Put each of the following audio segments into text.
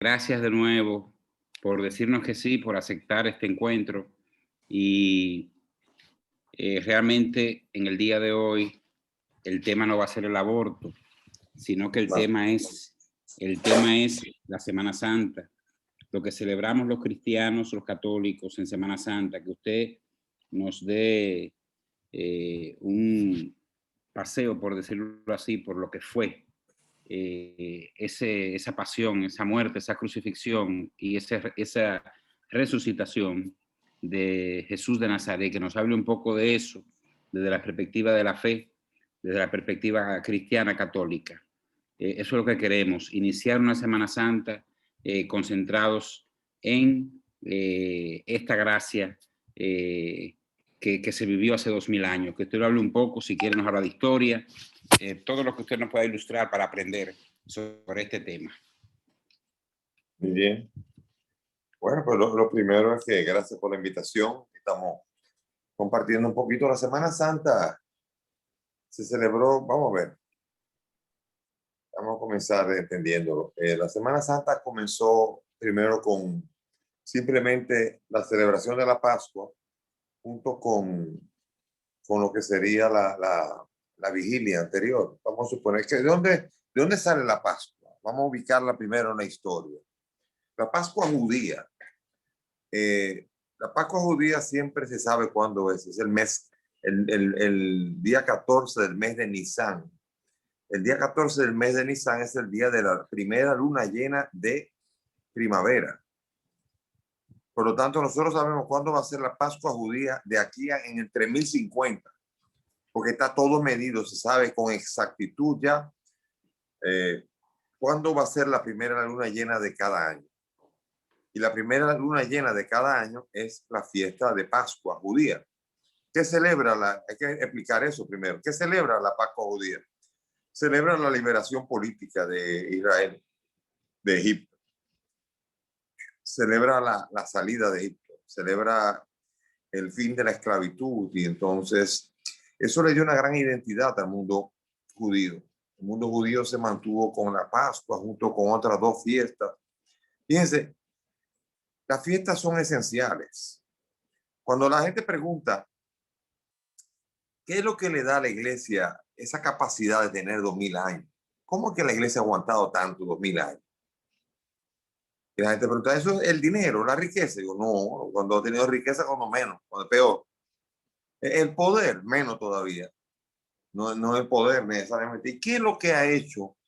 Gracias de nuevo por decirnos que sí, por aceptar este encuentro. Y realmente en el día de hoy el tema no va a ser el aborto, sino que Claro. el tema es la Semana Santa, lo que celebramos los cristianos, los católicos en Semana Santa, que usted nos dé un paseo, por decirlo así, por lo que fue esa pasión, esa muerte, esa crucifixión y esa resucitación de Jesús de Nazaret, que nos hable un poco de eso, desde la perspectiva de la fe, desde la perspectiva cristiana católica. Eso es lo que queremos, iniciar una Semana Santa concentrados en esta gracia que se vivió hace 2000 años. Que usted lo hable un poco, si quiere nos habla de historia, todo lo que usted nos pueda ilustrar para aprender sobre este tema. Muy bien. Bueno, pues lo primero es que gracias por la invitación. Estamos compartiendo un poquito. La Semana Santa se celebró, vamos a ver, vamos a comenzar entendiéndolo. La Semana Santa comenzó primero con simplemente la celebración de la Pascua junto con lo que sería la vigilia anterior. Vamos a suponer que ¿de dónde sale la Pascua? Vamos a ubicarla primero en la historia. La Pascua judía. La Pascua judía siempre se sabe cuándo es el mes, el día 14 del mes de Nisan. El día 14 del mes de Nisan es el día de la primera luna llena de primavera. Por lo tanto, nosotros sabemos cuándo va a ser la Pascua judía de aquí en el 3050, porque está todo medido, se sabe con exactitud ya cuándo va a ser la primera luna llena de cada año. Y la primera luna llena de cada año es la fiesta de Pascua judía. ¿Qué celebra? Hay que explicar eso primero. ¿Qué celebra la Pascua judía? Celebra la liberación política de Israel, de Egipto. Celebra la salida de Egipto. Celebra el fin de la esclavitud. Y entonces eso le dio una gran identidad al mundo judío. El mundo judío se mantuvo con la Pascua junto con otras dos fiestas. Fíjense, las fiestas son esenciales. Cuando la gente pregunta, ¿qué es lo que le da a la iglesia esa capacidad de tener 2000 años? ¿Cómo es que la iglesia ha aguantado tanto 2000 años? Y la gente pregunta, ¿eso es el dinero, la riqueza? Digo, no, cuando ha tenido riqueza, cuando menos, cuando es peor. El poder, menos todavía. No el poder necesariamente. ¿Y qué es lo que ha hecho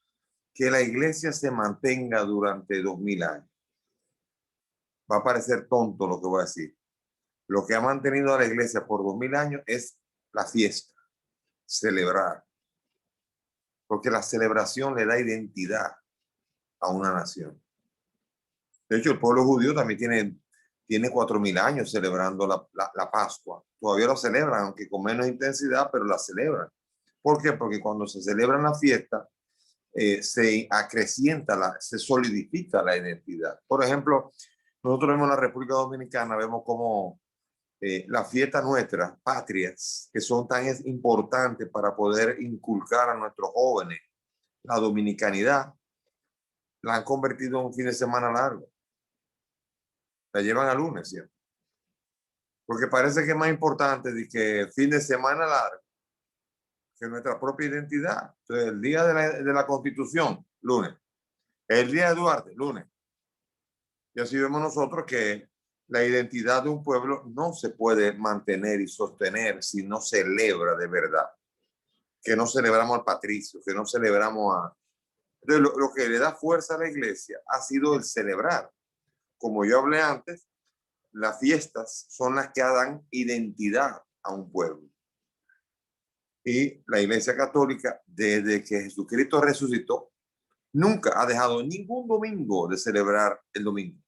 que la iglesia se mantenga durante 2000 años? Va a parecer tonto lo que voy a decir. Lo que ha mantenido a la iglesia por 2000 años es la fiesta, celebrar. Porque la celebración le da identidad a una nación. De hecho, el pueblo judío también tiene 4000 años celebrando la Pascua. Todavía lo celebran, aunque con menos intensidad, pero la celebran. ¿Por qué? Porque cuando se celebra la fiesta, se acrecienta, se solidifica la identidad. Por ejemplo, nosotros vemos en la República Dominicana, vemos como las fiestas nuestras, patrias, que son tan importantes para poder inculcar a nuestros jóvenes la dominicanidad, la han convertido en un fin de semana largo. La llevan a lunes siempre. Porque parece que es más importante de que fin de semana largo que nuestra propia identidad. Entonces, el día de la Constitución, lunes. El día de Duarte, lunes. Y así vemos nosotros que la identidad de un pueblo no se puede mantener y sostener si no celebra de verdad. Que no celebramos al patricio, que no celebramos a... Entonces, lo que le da fuerza a la iglesia ha sido el celebrar. Como yo hablé antes, las fiestas son las que dan identidad a un pueblo. Y la Iglesia Católica, desde que Jesucristo resucitó, nunca ha dejado ningún domingo de celebrar el domingo.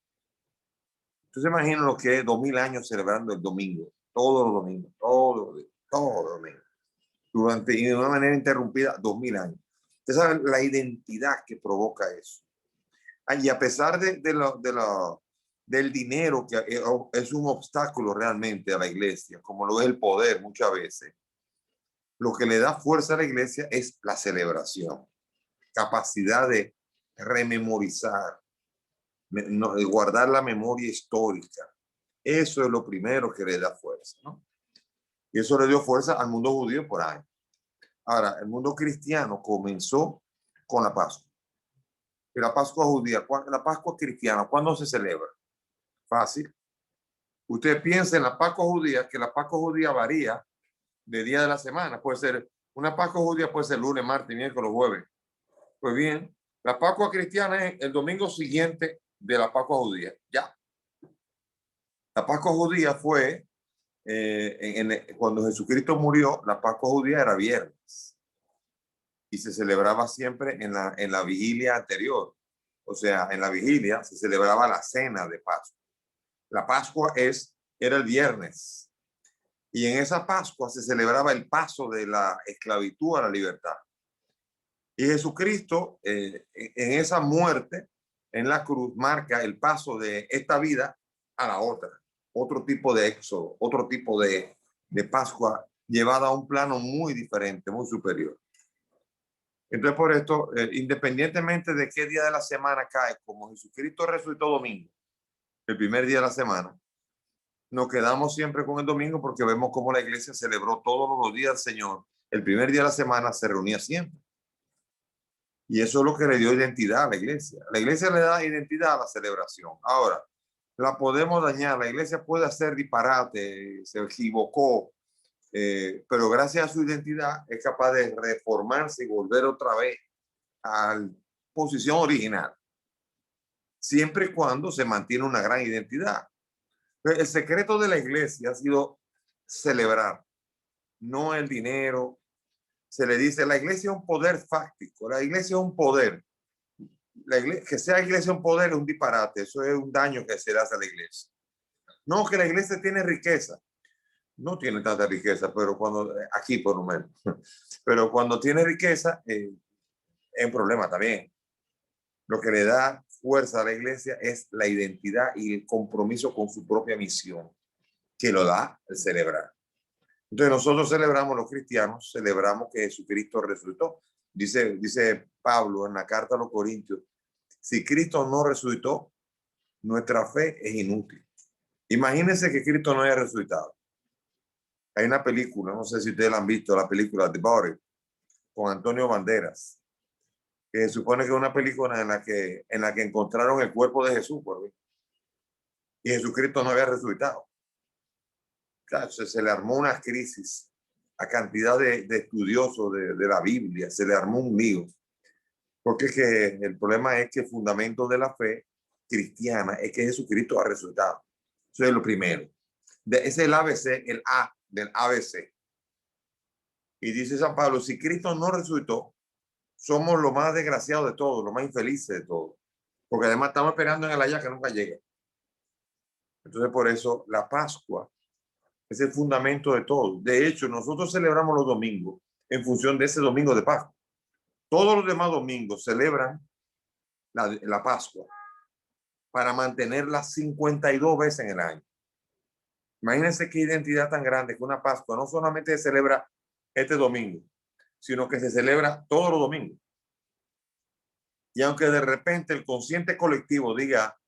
Entonces imaginen lo que es 2000 años celebrando el domingo, todos los domingos, todos los domingos, y de una manera interrumpida 2000 años. Ustedes saben la identidad que provoca eso. Y a pesar del dinero, que es un obstáculo realmente a la iglesia, como lo es el poder muchas veces, lo que le da fuerza a la iglesia es la celebración, capacidad de rememorizar, guardar la memoria histórica. Eso es lo primero que le da fuerza, ¿no? Y eso le dio fuerza al mundo judío por años. Ahora, el mundo cristiano comenzó con la Pascua. Y la Pascua judía, la Pascua cristiana, ¿cuándo se celebra? Fácil. Usted piensa en la Pascua judía, que la Pascua judía varía de día de la semana. Puede ser, una Pascua judía puede ser lunes, martes, miércoles, jueves. Pues bien, la Pascua cristiana es el domingo siguiente de la Pascua judía. Ya. La Pascua judía fue, cuando Jesucristo murió, la Pascua judía era viernes y se celebraba siempre en la vigilia anterior. O sea, en la vigilia se celebraba la cena de Pascua. La Pascua era el viernes y en esa Pascua se celebraba el paso de la esclavitud a la libertad. Y Jesucristo, en esa muerte en la cruz, marca el paso de esta vida a la otra. Otro tipo de éxodo, otro tipo de Pascua llevada a un plano muy diferente, muy superior. Entonces, por esto, independientemente de qué día de la semana cae, como Jesucristo resucitó domingo, el primer día de la semana, nos quedamos siempre con el domingo porque vemos cómo la iglesia celebró todos los días del Señor. El primer día de la semana se reunía siempre. Y eso es lo que le dio identidad a la iglesia. La iglesia le da identidad a la celebración. Ahora, la podemos dañar. La iglesia puede hacer disparate, se equivocó, pero gracias a su identidad es capaz de reformarse y volver otra vez a la posición original. Siempre y cuando se mantiene una gran identidad. El secreto de la iglesia ha sido celebrar, no el dinero. Se le dice, la iglesia es un poder fáctico, la iglesia es un poder. Que sea iglesia un poder es un disparate, eso es un daño que se le hace a la iglesia. No, que la iglesia tiene riqueza. No tiene tanta riqueza, pero aquí por lo menos, pero cuando tiene riqueza, es un problema también. Lo que le da fuerza a la iglesia es la identidad y el compromiso con su propia misión, que lo da el celebrar. Entonces nosotros celebramos, los cristianos, celebramos que Jesucristo resucitó. Dice Pablo en la carta a los Corintios, si Cristo no resucitó, nuestra fe es inútil. Imagínense que Cristo no haya resucitado. Hay una película, no sé si ustedes la han visto, la película The Body, con Antonio Banderas, que se supone que es una película en la que encontraron el cuerpo de Jesús, y Jesucristo no había resucitado. Claro, se le armó una crisis a cantidad de estudiosos de la Biblia, se le armó un lío, porque es que el problema es que el fundamento de la fe cristiana es que Jesucristo ha resucitado. Eso es lo primero. Ese es el ABC, el A del ABC. Y dice San Pablo, si Cristo no resucitó, somos lo más desgraciados de todos, lo más infelices de todos, porque además estamos esperando en el allá que nunca llega. Entonces, por eso la Pascua es el fundamento de todo. De hecho, nosotros celebramos los domingos en función de ese domingo de Pascua. Todos los demás domingos celebran la Pascua para mantenerla 52 veces en el año. Imagínense qué identidad tan grande que una Pascua no solamente se celebra este domingo, sino que se celebra todos los domingos. Y aunque de repente el consciente colectivo diga,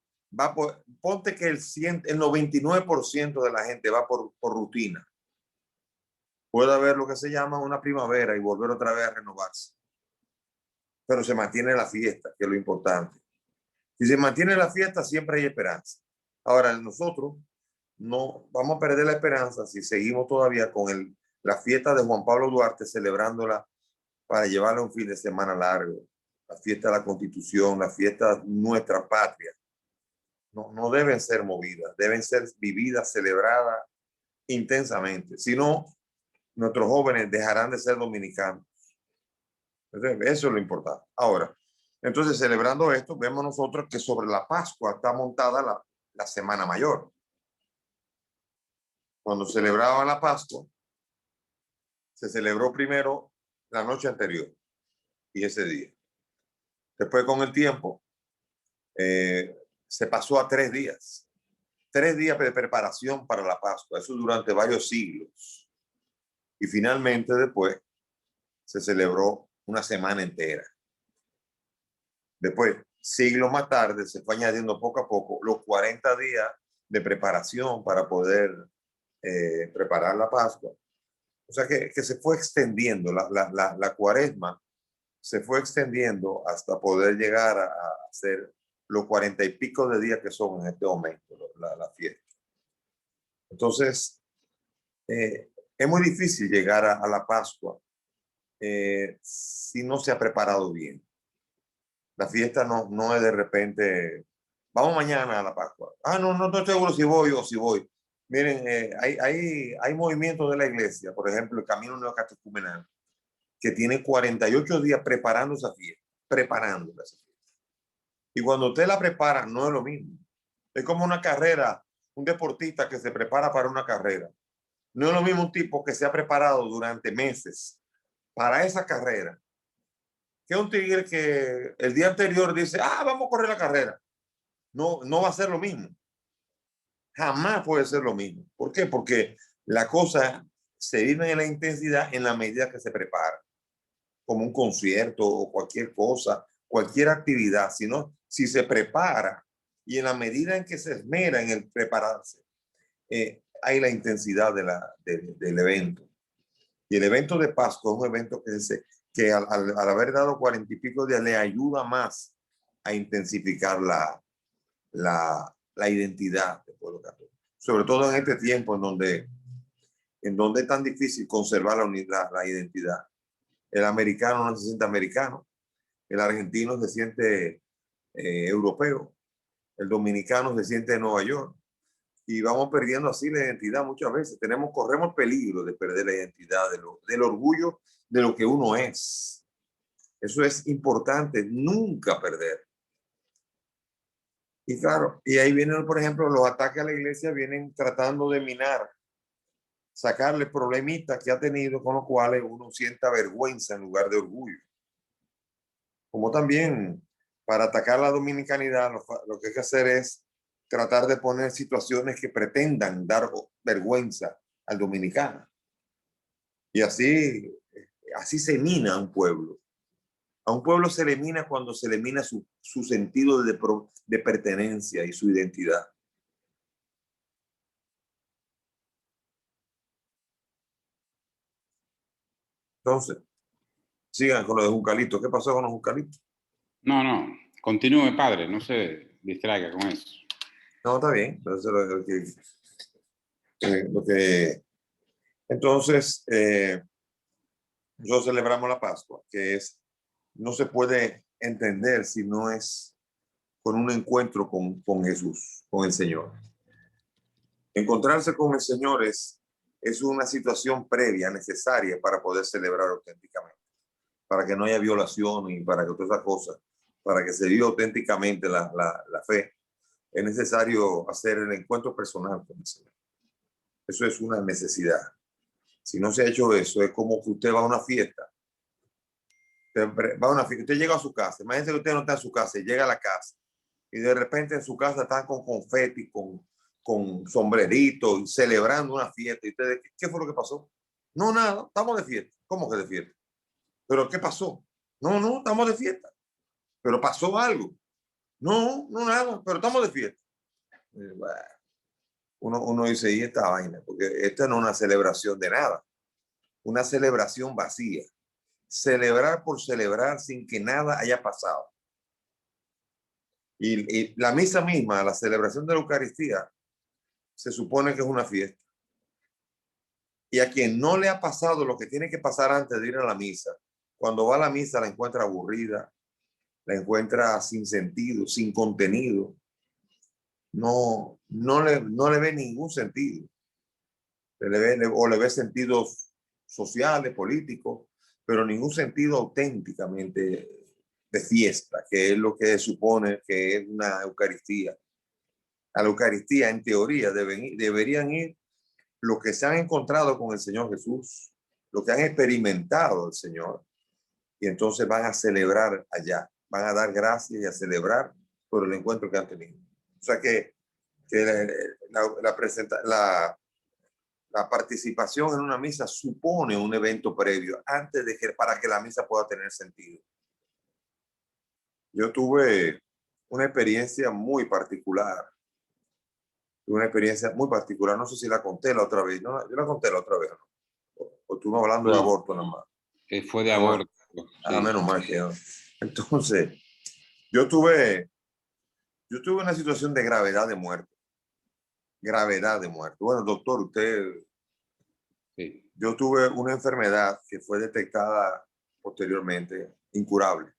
ponte que el 99% de la gente va por rutina. Puede haber lo que se llama una primavera y volver otra vez a renovarse. Pero se mantiene la fiesta, que es lo importante. Si se mantiene la fiesta, siempre hay esperanza. Ahora, nosotros no vamos a perder la esperanza si seguimos todavía con la fiesta de Juan Pablo Duarte, celebrándola para llevarla un fin de semana largo. La fiesta de la Constitución, la fiesta de nuestra patria. No deben ser movidas, deben ser vividas, celebradas intensamente. Si no, nuestros jóvenes dejarán de ser dominicanos. Entonces, eso es lo importante. Ahora, entonces, celebrando esto, vemos nosotros que sobre la Pascua está montada la Semana Mayor. Cuando celebraban la Pascua, se celebró primero la noche anterior y ese día. Después, con el tiempo, se pasó a 3 días. 3 días de preparación para la Pascua. Eso durante varios siglos. Y finalmente, después, se celebró una semana entera. Después, siglos más tarde se fue añadiendo poco a poco los 40 días de preparación para poder preparar la Pascua. O sea que se fue extendiendo, la cuaresma se fue extendiendo hasta poder llegar a ser los 40 y pico de días que son en este momento la fiesta. Entonces, es muy difícil llegar a la Pascua si no se ha preparado bien. La fiesta no es de repente, vamos mañana a la Pascua. No estoy seguro si voy o si voy. Miren, hay movimientos de la iglesia, por ejemplo, el Camino Neocatecumenal, que tiene 48 días preparando esa fiesta, preparándola esa fiesta. Y cuando usted la prepara, no es lo mismo. Es como una carrera, un deportista que se prepara para una carrera. No es lo mismo un tipo que se ha preparado durante meses para esa carrera que un tigre que el día anterior dice, vamos a correr la carrera. No va a ser lo mismo. Jamás puede ser lo mismo. ¿Por qué? Porque la cosa se vive en la intensidad en la medida que se prepara, como un concierto o cualquier cosa, cualquier actividad, sino si se prepara y en la medida en que se esmera en el prepararse, hay la intensidad del evento. Y el evento de Pascua es un evento que al haber dado 40 y pico días le ayuda más a intensificar la identidad del pueblo católico. Sobre todo en este tiempo en donde es tan difícil conservar la identidad. El americano no se siente americano, el argentino se siente europeo, el dominicano se siente de Nueva York. Y vamos perdiendo así la identidad muchas veces. Corremos peligro de perder la identidad del orgullo de lo que uno es. Eso es importante, nunca perder. Y claro, y ahí vienen, por ejemplo, los ataques a la iglesia vienen tratando de minar, sacarle problemitas que ha tenido con los cuales uno sienta vergüenza en lugar de orgullo. Como también para atacar la dominicanidad, lo que hay que hacer es tratar de poner situaciones que pretendan dar vergüenza al dominicano. Y así se mina a un pueblo. A un pueblo se le mina cuando se le mina su sentido de pertenencia y su identidad. Entonces, sigan con lo de Juncalito. ¿Qué pasó con los Juncalitos? No, continúe, padre, no se distraiga con eso. No, está bien. Entonces, nosotros celebramos la Pascua, que no se puede entender si no es con un encuentro con Jesús, con el Señor. Encontrarse con el Señor es una situación previa, necesaria para poder celebrar auténticamente, para que no haya violación y para que todas esas cosas, para que se viva auténticamente la fe, es necesario hacer el encuentro personal con el Señor. Eso es una necesidad. Si no se ha hecho eso, es como que usted va a una fiesta. Usted llega a su casa. Imagínese que usted no está en su casa y llega a la casa. Y de repente en su casa están con confeti, con sombreritos, celebrando una fiesta. Y ustedes, ¿qué fue lo que pasó? No, nada, estamos de fiesta. ¿Cómo que de fiesta? ¿Pero qué pasó? No, estamos de fiesta. ¿Pero pasó algo? No, nada, pero estamos de fiesta. Uno dice, ¿y esta vaina? Porque esta no es una celebración de nada. Una celebración vacía. Celebrar por celebrar sin que nada haya pasado. Y la misa misma, la celebración de la Eucaristía, se supone que es una fiesta. Y a quien no le ha pasado lo que tiene que pasar antes de ir a la misa, cuando va a la misa la encuentra aburrida, la encuentra sin sentido, sin contenido. No le ve ningún sentido. Le ve sentidos sociales, políticos, pero ningún sentido auténticamente de fiesta, que es lo que supone que es una Eucaristía. A la Eucaristía, en teoría, deberían ir los que se han encontrado con el Señor Jesús, los que han experimentado al Señor, y entonces van a celebrar allá, van a dar gracias y a celebrar por el encuentro que han tenido. O sea que la participación en una misa supone un evento previo para que la misa pueda tener sentido. Yo tuve una experiencia muy particular. Una experiencia muy particular. No sé si la conté la otra vez. No, yo la conté la otra vez. ¿No? O estuvimos hablando de No, aborto nada más. fue de Menos mal. aborto. Sí. Menos mal que no. Entonces, yo tuve una situación de gravedad de muerte. Gravedad de muerte. Bueno, doctor, Sí. yo tuve una enfermedad que fue detectada posteriormente, incurable.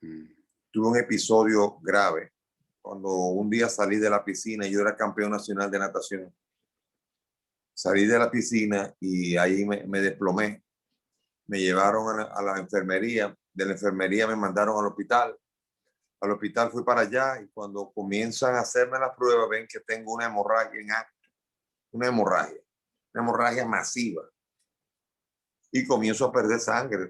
Mm. Tuve un episodio grave cuando un día salí de la piscina y yo era campeón nacional de natación. Salí de la piscina y ahí me desplomé. Me llevaron a la enfermería. De la enfermería me mandaron al hospital. Al hospital fui para allá y cuando comienzan a hacerme las pruebas ven que tengo una hemorragia en acto. Una hemorragia masiva. Y comienzo a perder sangre.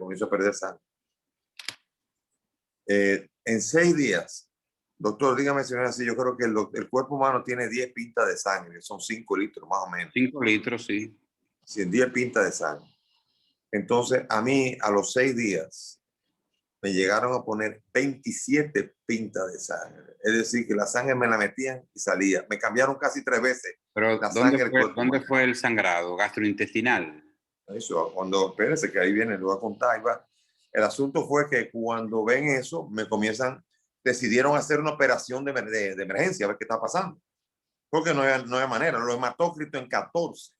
En 6 días, doctor, dígame si no es así, yo creo que el cuerpo humano tiene 10 pintas de sangre, son 5 litros más o menos. 5 litros, sí. 10 pintas de sangre. Entonces, a mí, a los 6 días, me llegaron a poner 27 pintas de sangre. Es decir, que la sangre me la metían y salía. Me cambiaron casi 3 veces Pero la sangre del cuerpo ¿dónde humano. fue el sangrado? ¿Gastrointestinal? Eso, cuando, espérese que ahí viene, lo voy a contar. Ahí va. El asunto fue que cuando ven eso, decidieron hacer una operación de emergencia, a ver qué está pasando. Porque no hay manera, lo hematócrito en 14.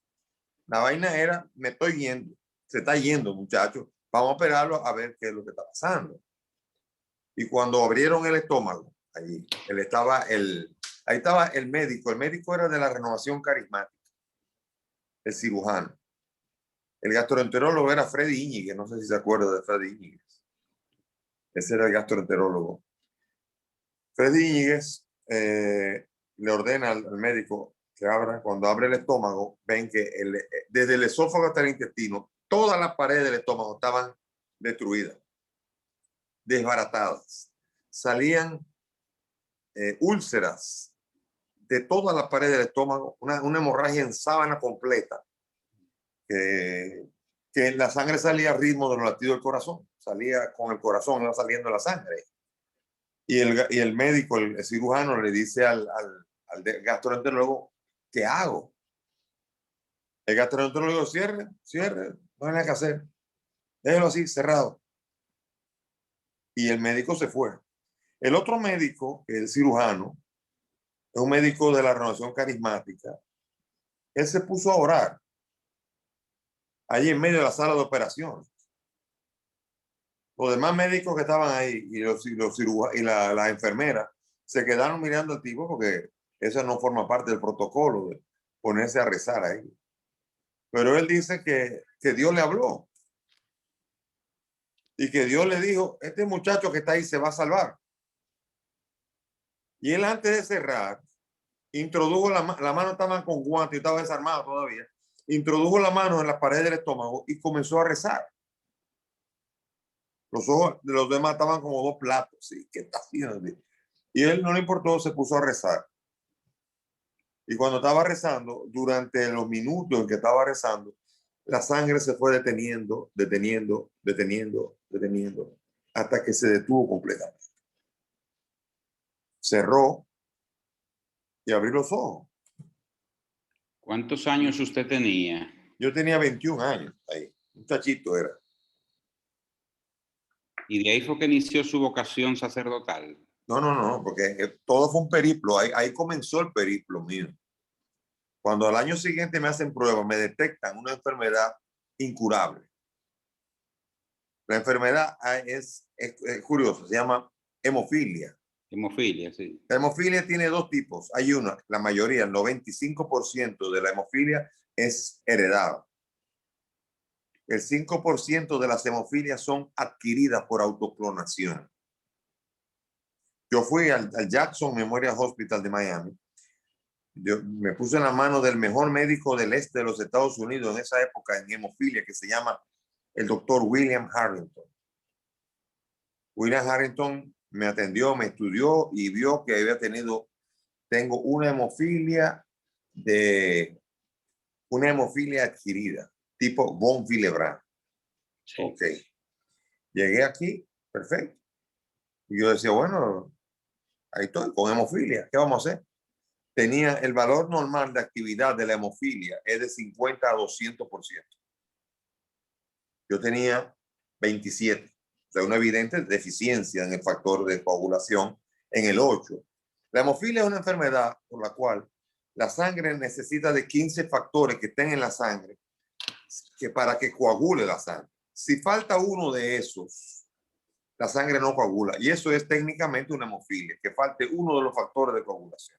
La vaina era, me estoy yendo, se está yendo, muchachos, vamos a operarlo a ver qué es lo que está pasando. Y cuando abrieron el estómago, ahí estaba el médico era de la Renovación Carismática, el cirujano. El gastroenterólogo era Freddy Íñiguez, no sé si se acuerda de Freddy Íñiguez. Ese era el gastroenterólogo. Freddy Íñiguez le ordena al médico que abra. Cuando abre el estómago, ven que desde el esófago hasta el intestino, todas las paredes del estómago estaban destruidas, desbaratadas. Salían úlceras de todas las paredes del estómago, una hemorragia en sábana completa, que la sangre salía al ritmo de los latidos del corazón, salía con el corazón, iba saliendo la sangre. Y el médico, el cirujano, le dice al gastroenterólogo, ¿qué hago? El gastroenterólogo, cierre, no hay nada que hacer, déjelo así, cerrado. Y el médico se fue. El otro médico, el cirujano, es un médico de la Renovación Carismática, él se puso a orar allí en medio de la sala de operaciones. Los demás médicos que estaban ahí y la enfermera se quedaron mirando al tipo porque eso no forma parte del protocolo de ponerse a rezar ahí. Pero él dice que Dios le habló y que Dios le dijo, este muchacho que está ahí se va a salvar. Y él antes de cerrar, introdujo la mano, estaba con guantes y estaba desarmado todavía, introdujo la mano en la pared del estómago y comenzó a rezar. Los ojos de los demás estaban como 2 platos. ¿Sí? ¿Qué está haciendo? Y él no le importó, se puso a rezar. Y cuando estaba rezando, durante los minutos en que estaba rezando, la sangre se fue deteniendo, hasta que se detuvo completamente. Cerró y abrió los ojos. ¿Cuántos años usted tenía? Yo tenía 21 años ahí, un chachito era. Y de ahí fue que inició su vocación sacerdotal. No, porque todo fue un periplo, ahí comenzó el periplo mío. Cuando al año siguiente me hacen pruebas, me detectan una enfermedad incurable. La enfermedad es curiosa, se llama hemofilia. Hemofilia, sí. La hemofilia tiene 2 tipos. Hay una, la mayoría, el 95% de la hemofilia es heredada. El 5% de las hemofilias son adquiridas por autoclonación. Yo fui al Jackson Memorial Hospital de Miami. Yo me puse en la mano del mejor médico del este de los Estados Unidos en esa época en hemofilia, que se llama el doctor William Harrington. William Harrington me atendió, me estudió y vio que tengo una hemofilia adquirida, tipo von Willebrand. Sí. Ok. Llegué aquí, perfecto. Y yo decía, bueno, ahí estoy, con hemofilia. ¿Qué vamos a hacer? Tenía el valor normal de actividad de la hemofilia, es de 50 a 200%. Yo tenía 27. O sea, una evidente deficiencia en el factor de coagulación en el 8. La hemofilia es una enfermedad por la cual la sangre necesita de 15 factores que estén en la sangre para que coagule la sangre. Si falta uno de esos, la sangre no coagula. Y eso es técnicamente una hemofilia, que falte uno de los factores de coagulación.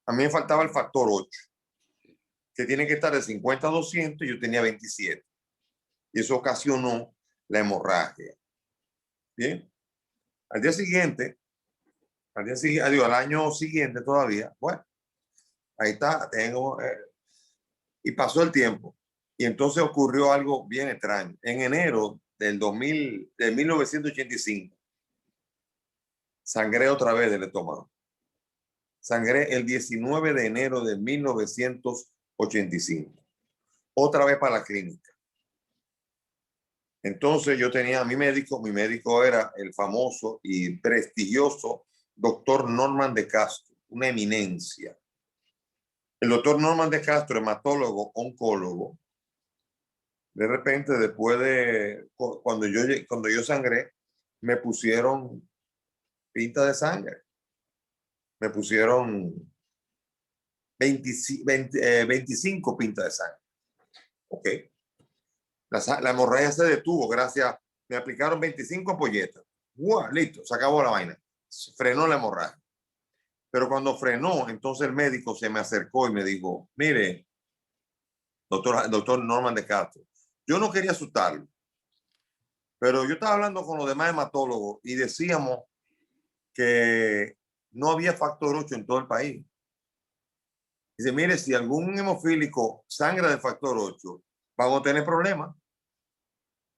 A mí me faltaba el factor 8, que tiene que estar de 50 a 200, y yo tenía 27. Y eso ocasionó la hemorragia. Bien. Al año siguiente todavía, bueno, ahí está, y pasó el tiempo. Y entonces ocurrió algo bien extraño. En enero de 1985, sangré otra vez del estómago. Sangré el 19 de enero de 1985. Otra vez para la clínica. Entonces yo tenía a mi médico era el famoso y prestigioso doctor Norman de Castro, una eminencia. El doctor Norman de Castro, hematólogo, oncólogo, de repente cuando yo sangré, me pusieron pinta de sangre. Me pusieron 25 pintas de sangre. Ok. La hemorragia se detuvo gracias. Me aplicaron 25 ampolletas. ¡Wow! Listo, se acabó la vaina. Se frenó la hemorragia. Pero cuando frenó, entonces el médico se me acercó y me dijo, mire, doctor Norman de Castro, yo no quería asustarlo, pero yo estaba hablando con los demás hematólogos y decíamos que no había factor 8 en todo el país. Dice, mire, si algún hemofílico sangra de factor 8, vamos a tener problemas.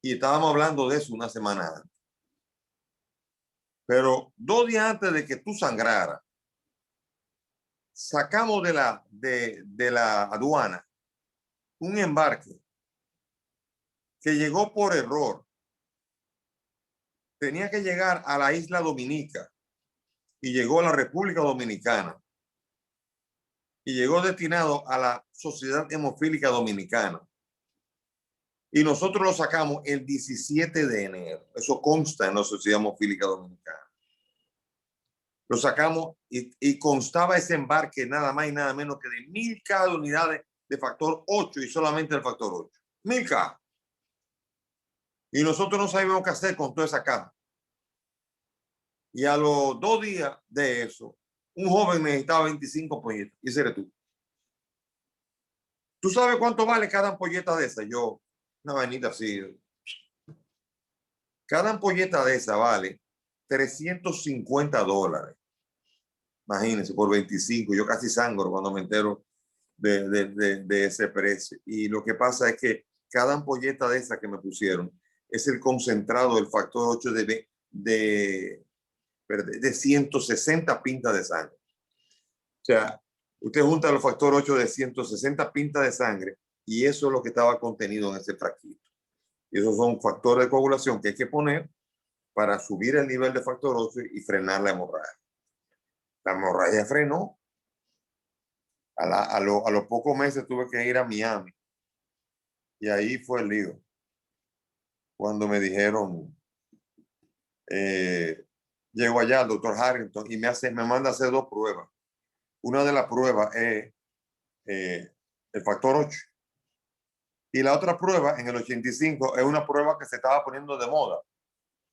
Y estábamos hablando de eso una semana antes. Pero 2 días antes de que tú sangraras, sacamos de la aduana un embarque que llegó por error. Tenía que llegar a la isla Dominica y llegó a la República Dominicana y llegó destinado a la Sociedad Hemofílica Dominicana. Y nosotros lo sacamos el 17 de enero. Eso consta en la Sociedad Hemofílica Dominicana. Lo sacamos y constaba ese embarque nada más y nada menos que de 1000 cajas de unidades de factor 8 y solamente el factor 8. 1000 cajas. Y nosotros no sabíamos qué hacer con toda esa caja. Y a los 2 días de eso, un joven necesitaba 25 ampolletas. Y ese eres tú. ¿Tú sabes cuánto vale cada ampolleta de esa? Yo, una vainita así. Cada ampolleta de esa vale $350. Imagínense, por 25. Yo casi sangro cuando me entero de ese precio. Y lo que pasa es que cada ampolleta de esa que me pusieron es el concentrado del factor 8 de 160 pintas de sangre. O sea, usted junta los factor 8 de 160 pintas de sangre y eso es lo que estaba contenido en ese frasquito. Y esos son factores de coagulación que hay que poner para subir el nivel de factor 8 y frenar la hemorragia. La hemorragia frenó. A los pocos meses tuve que ir a Miami. Y ahí fue el lío. Cuando me dijeron, llego allá al doctor Harrington y me manda a hacer 2 pruebas. Una de las pruebas es el factor 8. Y la otra prueba, en el 85, es una prueba que se estaba poniendo de moda.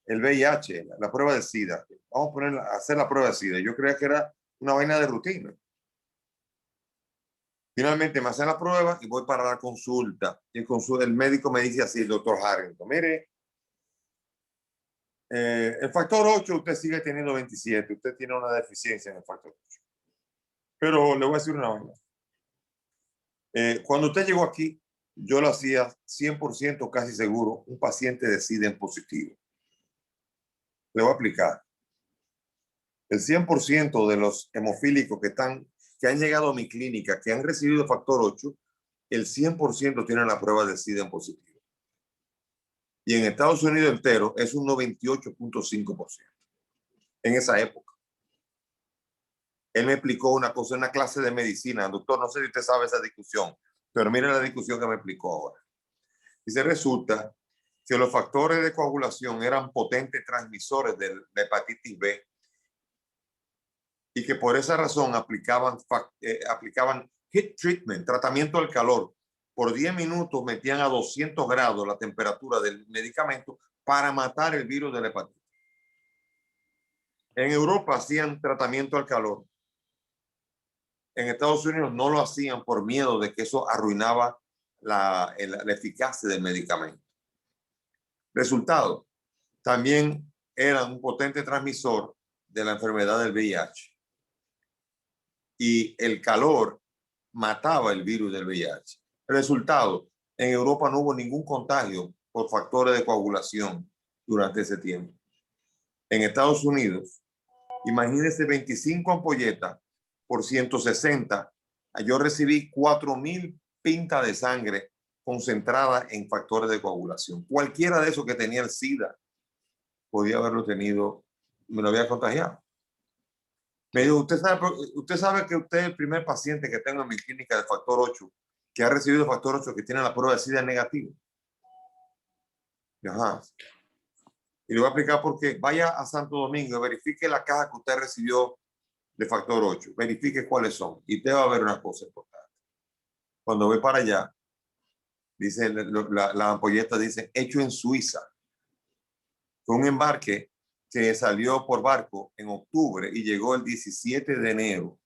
El VIH, la prueba de SIDA. Vamos a hacer la prueba de SIDA. Yo creía que era una vaina de rutina. Finalmente me hacen la prueba y voy para la consulta. Y el médico me dice así, el doctor Harrington, mire, el factor 8 usted sigue teniendo 27. Usted tiene una deficiencia en el factor 8. Pero le voy a decir una vaina. Cuando usted llegó aquí, yo lo hacía 100% casi seguro, un paciente de SIDA en positivo. Le voy a explicar. El 100% de los hemofílicos que han llegado a mi clínica, que han recibido factor 8, el 100% tienen la prueba de SIDA en positivo. Y en Estados Unidos entero es un 98.5% en esa época. Él me explicó una cosa, una clase de medicina. Doctor, no sé si usted sabe esa discusión, pero mire la discusión que me explicó ahora. Dice, resulta que los factores de coagulación eran potentes transmisores de la hepatitis B y que por esa razón aplicaban heat treatment, tratamiento al calor. Por 10 minutos metían a 200 grados la temperatura del medicamento para matar el virus de la hepatitis. En Europa hacían tratamiento al calor. En Estados Unidos no lo hacían por miedo de que eso arruinaba la eficacia del medicamento. Resultado, también era un potente transmisor de la enfermedad del VIH. Y el calor mataba el virus del VIH. Resultado, en Europa no hubo ningún contagio por factores de coagulación durante ese tiempo. En Estados Unidos, imagínense 25 ampolletas por 160. Yo recibí 4,000 pintas de sangre concentrada en factores de coagulación. Cualquiera de esos que tenía el SIDA podía haberlo tenido, me lo había contagiado. Me dijo, usted sabe que usted es el primer paciente que tengo en mi clínica de factor 8, que ha recibido factor 8, que tiene la prueba de SIDA negativa. Ajá. Y le voy a explicar por qué. Vaya a Santo Domingo y verifique la caja que usted recibió de factor 8. Verifique cuáles son. Y usted va a ver una cosa importante. Cuando ve para allá, dice la ampolleta, dice hecho en Suiza. Fue un embarque que salió por barco en octubre y llegó el 17 de enero.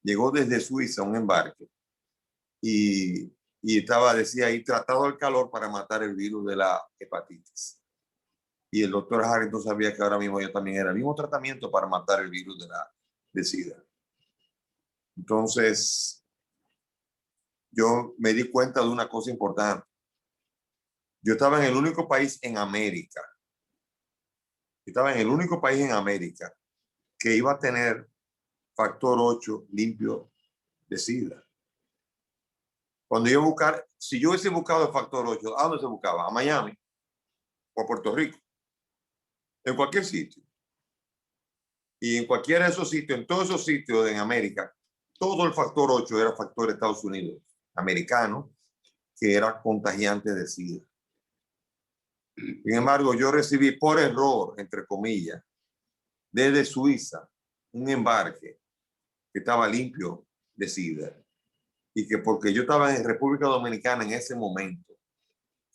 Llegó desde Suiza un embarque y decía ahí, tratado al calor para matar el virus de la hepatitis. Y el doctor Harrington sabía que ahora mismo yo también era el mismo tratamiento para matar el virus de SIDA. Entonces, yo me di cuenta de una cosa importante. Yo estaba en el único país en América. Que iba a tener factor 8 limpio de SIDA. Cuando yo buscar, si yo hubiese buscado el factor 8, ¿a dónde se buscaba? A Miami o a Puerto Rico. En cualquier sitio. Y en cualquiera de esos sitios, en todos esos sitios en América, todo el factor 8 era factor de Estados Unidos, americano, que era contagiante de SIDA. Sin embargo, yo recibí por error, entre comillas, desde Suiza, un embarque que estaba limpio de SIDA. Y que porque yo estaba en República Dominicana en ese momento,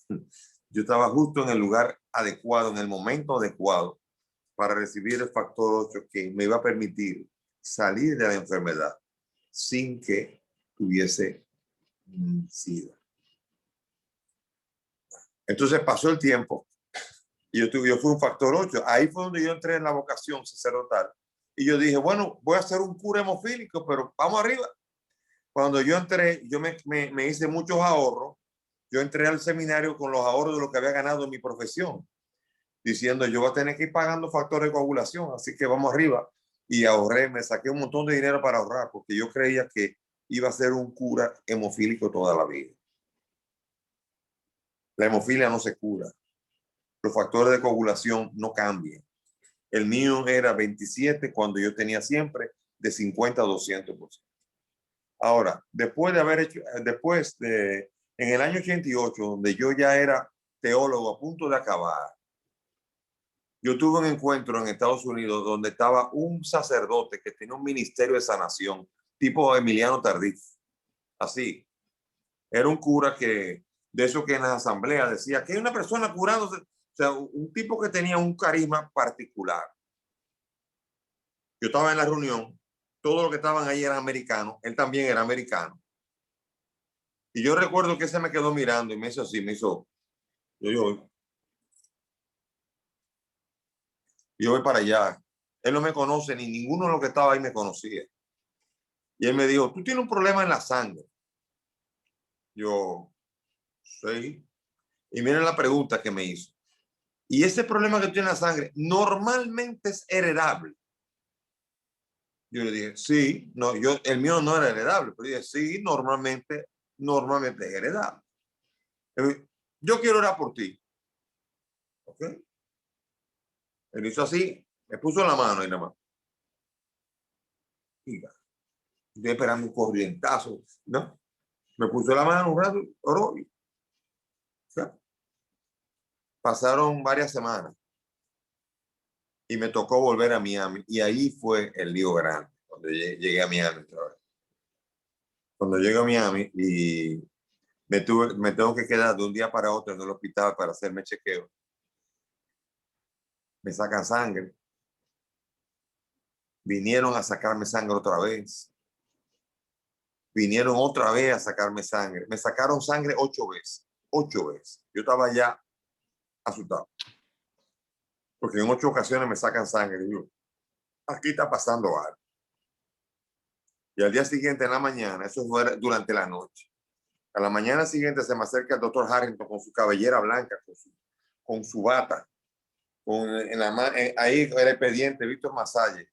yo estaba justo en el lugar adecuado, en el momento adecuado para recibir el factor 8 que me iba a permitir salir de la enfermedad sin que tuviese SIDA. Entonces pasó el tiempo y yo fui un factor 8. Ahí fue donde yo entré en la vocación sacerdotal. Y yo dije, bueno, voy a hacer un cura hemofílico, pero vamos arriba. Cuando yo entré, yo me hice muchos ahorros. Yo entré al seminario con los ahorros de lo que había ganado en mi profesión, diciendo yo voy a tener que ir pagando factores de coagulación, así que vamos arriba. Y ahorré, me saqué un montón de dinero para ahorrar, porque yo creía que iba a ser un cura hemofílico toda la vida. La hemofilia no se cura. Los factores de coagulación no cambian. El mío era 27 cuando yo tenía siempre de 50 a 200%. Ahora, en el año 88, donde yo ya era teólogo a punto de acabar, yo tuve un encuentro en Estados Unidos donde estaba un sacerdote que tenía un ministerio de sanación, tipo Emiliano Tardif. Así. Era un cura de eso que en la asamblea decía que hay una persona curándose. O sea, un tipo que tenía un carisma particular. Yo estaba en la reunión, todos los que estaban ahí eran americanos, él también era americano. Y yo recuerdo que ese me quedó mirando y me hizo así, yo voy para allá. Él no me conoce, ni ninguno de los que estaba ahí me conocía. Y él me dijo, tú tienes un problema en la sangre. Yo, sí. Y miren la pregunta que me hizo. Y ese problema que tú tienes en la sangre normalmente es heredable. Yo le dije, sí, no, el mío no era heredable, pero dije, sí, normalmente es heredable. Yo quiero orar por ti. ¿Ok? Él hizo así, me puso la mano y nada más. Estoy esperando un corrientazo, ¿no? Me puso la mano un rato, oró. ¿Ya? Pasaron varias semanas y me tocó volver a Miami. Y ahí fue el lío grande, cuando llegué a Miami otra vez. Cuando llego a Miami y me tengo que quedar de un día para otro en el hospital para hacerme chequeo. Me sacan sangre. Vinieron a sacarme sangre otra vez. Vinieron otra vez a sacarme sangre. Me sacaron sangre 8 veces. 8 veces. Yo estaba ya asustado. Porque en 8 ocasiones me sacan sangre. Y yo, aquí está pasando algo. Y al día siguiente, en la mañana, eso fue durante la noche. A la mañana siguiente se me acerca el doctor Harrington con su cabellera blanca, con su bata, ahí el expediente, Víctor Masalle.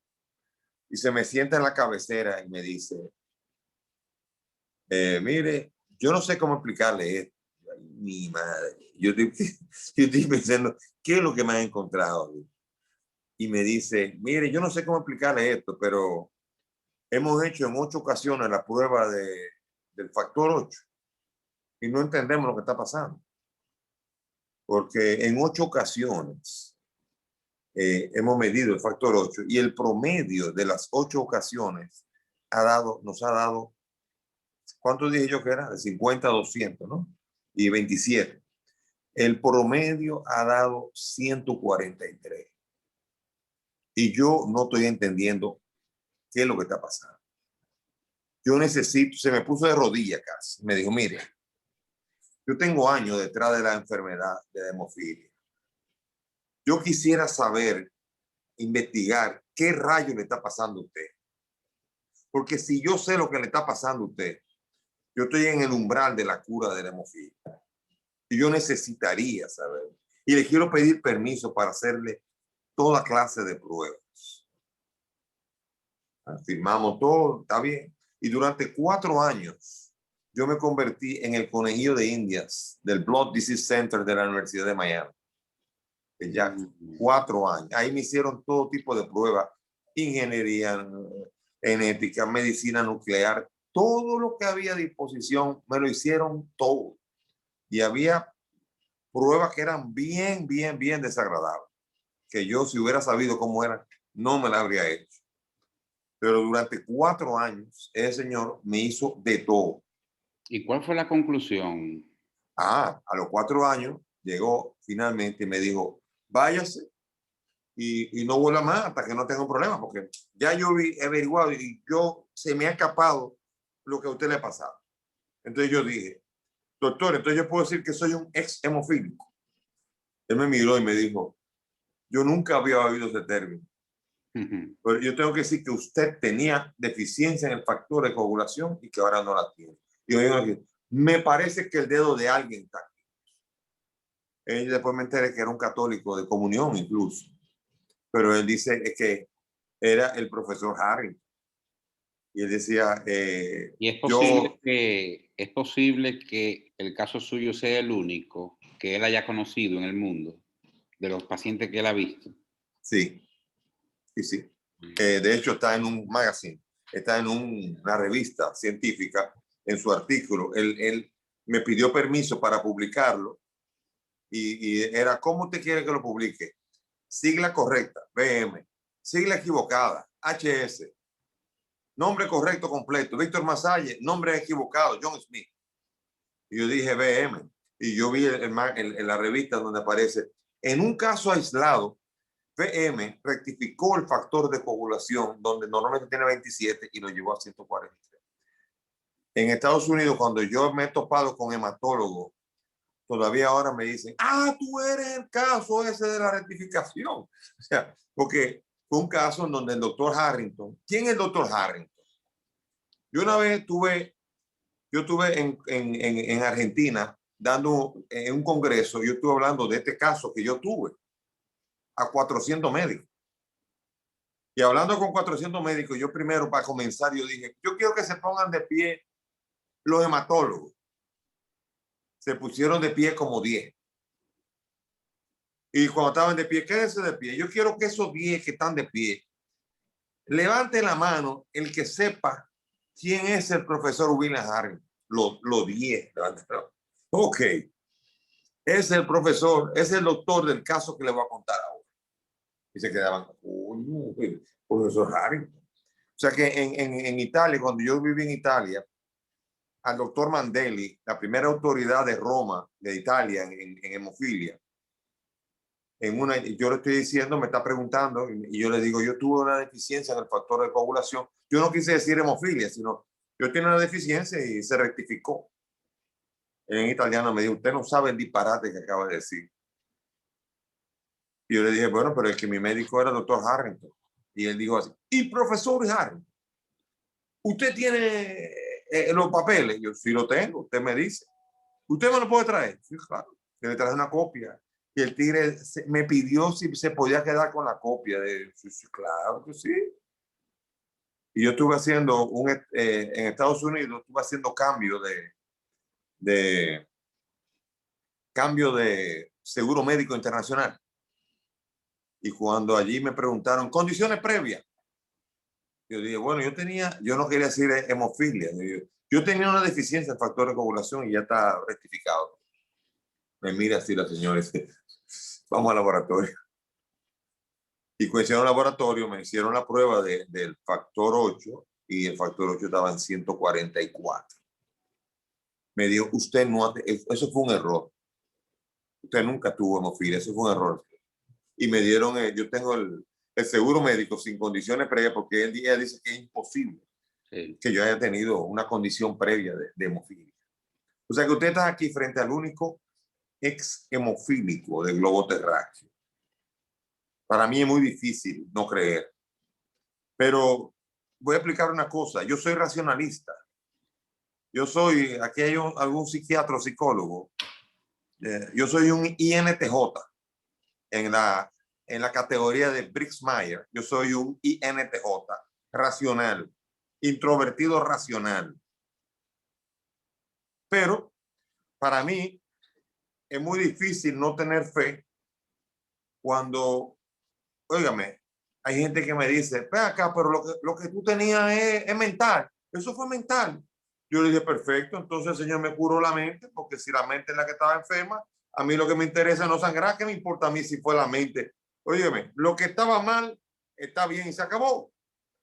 Y se me sienta en la cabecera y me dice, mire, yo no sé cómo explicarle esto. Ay, mi madre, yo estoy pensando, ¿qué es lo que me ha encontrado? Y me dice, mire, yo no sé cómo explicarle esto, pero hemos hecho en 8 ocasiones la prueba del factor 8 y no entendemos lo que está pasando. Porque en 8 ocasiones hemos medido el factor 8 y el promedio de las 8 ocasiones nos ha dado, ¿cuánto dije yo que era? De 50 a 200, ¿no? Y 27. El promedio ha dado 143. Y yo no estoy entendiendo qué es lo que está pasando. Yo necesito, se me puso de rodillas casi. Me dijo, mire, yo tengo años detrás de la enfermedad de hemofilia. Yo quisiera saber, investigar qué rayo le está pasando a usted. Porque si yo sé lo que le está pasando a usted, yo estoy en el umbral de la cura de la hemofilia. Y yo necesitaría saber. Y le quiero pedir permiso para hacerle toda clase de pruebas. Firmamos todo, está bien. Y durante 4 años, yo me convertí en el conejillo de Indias del Blood Disease Center de la Universidad de Miami. Ya 4 años. Ahí me hicieron todo tipo de pruebas, ingeniería genética, medicina nuclear, todo lo que había a disposición, me lo hicieron todo. Y había pruebas que eran bien desagradables, que yo si hubiera sabido cómo eran, no me la habría hecho. Pero durante 4 años, ese señor me hizo de todo. ¿Y cuál fue la conclusión? A los 4 años llegó finalmente y me dijo, váyase y no vuelva más hasta que no tenga un problema, porque ya yo he averiguado y se me ha escapado lo que a usted le ha pasado. Entonces yo dije, doctor, entonces yo puedo decir que soy un ex hemofílico. Él me miró y me dijo, yo nunca había oído ese término. Pero yo tengo que decir que usted tenía deficiencia en el factor de coagulación y que ahora no la tiene. Y yo digo, me parece que el dedo de alguien está aquí. Y después me enteré que era un católico de comunión incluso. Pero él dice que era el profesor Harry. Y él decía, y es posible que el caso suyo sea el único que él haya conocido en el mundo, de los pacientes que él ha visto. Sí. De hecho, está en un magazine, está en una revista científica, en su artículo. Él me pidió permiso para publicarlo y era, ¿cómo usted quiere que lo publique? Sigla correcta, BM. Sigla equivocada, HS. Nombre correcto completo, Víctor Masalle. Nombre equivocado, John Smith. Y yo dije BM. Y yo vi en la revista donde aparece, en un caso aislado, VM rectificó el factor de coagulación, donde normalmente tiene 27 y lo llevó a 143. En Estados Unidos, cuando yo me he topado con hematólogos, todavía ahora me dicen, tú eres el caso ese de la rectificación. O sea, porque fue un caso en donde el doctor Harrington, ¿quién es el doctor Harrington? Yo una vez yo estuve en Argentina dando un congreso, yo estuve hablando de este caso que yo tuve a 400 médicos. Y hablando con 400 médicos, yo primero para comenzar, yo dije, yo quiero que se pongan de pie los hematólogos. Se pusieron de pie como 10. Y cuando estaban de pie, quédense de pie. Yo quiero que esos 10 que están de pie Levante la mano el que sepa quién es el profesor William Harrington. Los 10. Ok. Es el profesor, es el doctor del caso que le voy a contar ahora. Y se quedaban, oh, el profesor Harrington. O sea que en Italia, cuando yo viví en Italia, al doctor Mandelli, la primera autoridad de Roma, de Italia, en hemofilia, yo le estoy diciendo, me está preguntando, y yo le digo, yo tuve una deficiencia en el factor de coagulación. Yo no quise decir hemofilia, sino yo tenía una deficiencia y se rectificó. En italiano me dijo, usted no sabe el disparate que acaba de decir. Y yo le dije, bueno, pero es que mi médico era el doctor Harrington. Y él dijo así, y profesor Harrington, ¿usted tiene los papeles? Yo sí lo tengo, usted me dice. ¿Usted me lo puede traer? Sí, claro. Yo le traje una copia. Y el tigre me pidió si se podía quedar con la copia. Sí, sí, claro que sí. Y yo estuve haciendo, en Estados Unidos, estuve haciendo cambio de seguro médico internacional. Y cuando allí me preguntaron, condiciones previas, yo dije, bueno, yo no quería decir hemofilia. Yo tenía una deficiencia en factor de coagulación y ya está rectificado. Me mira así la señora y dice, vamos al laboratorio. Y cuando hicieron el laboratorio, me hicieron la prueba del factor 8 y el factor 8 estaba en 144. Me dijo, usted no, eso fue un error. Usted nunca tuvo hemofilia, eso fue un error. Y me dieron, yo tengo el seguro médico sin condiciones previas porque él dice que es imposible que yo haya tenido una condición previa de hemofilia. O sea que usted está aquí frente al único ex hemofílico del globo terráqueo. Para mí es muy difícil no creer. Pero voy a explicar una cosa. Yo soy racionalista. Aquí hay algún psiquiatra o psicólogo. Yo soy un INTJ en la categoría de Briggs-Meyer. Yo soy un INTJ, racional, introvertido racional. Pero para mí es muy difícil no tener fe cuando, óigame, hay gente que me dice, ve acá, pero lo que tú tenías es mental. Eso fue mental. Yo le dije, perfecto, entonces el Señor me curó la mente, porque si la mente es la que estaba enferma, a mí lo que me interesa es no sangrar. ¿Qué me importa a mí si fue la mente? Óigame, lo que estaba mal está bien y se acabó.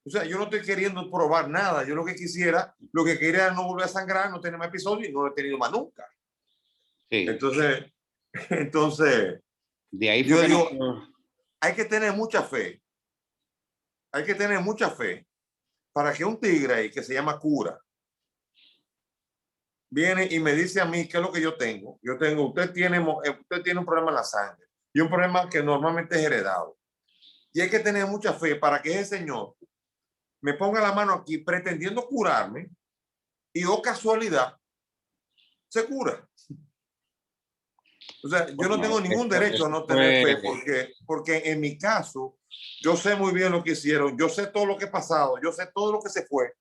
O sea, yo no estoy queriendo probar nada. Yo lo que quería era no volver a sangrar, no tener más episodios y no lo he tenido más nunca. Sí. Entonces, de ahí yo digo, hay que tener mucha fe. Hay que tener mucha fe para que un tigre ahí que se llama cura viene y me dice a mí qué es lo que yo tengo. Usted tiene un problema en la sangre y un problema que normalmente es heredado. Y hay que tener mucha fe para que ese señor me ponga la mano aquí pretendiendo curarme y, oh casualidad, se cura. O sea, yo no tengo ningún derecho a no tener fe porque en mi caso, yo sé muy bien lo que hicieron, yo sé todo lo que ha pasado, yo sé todo lo que se fue.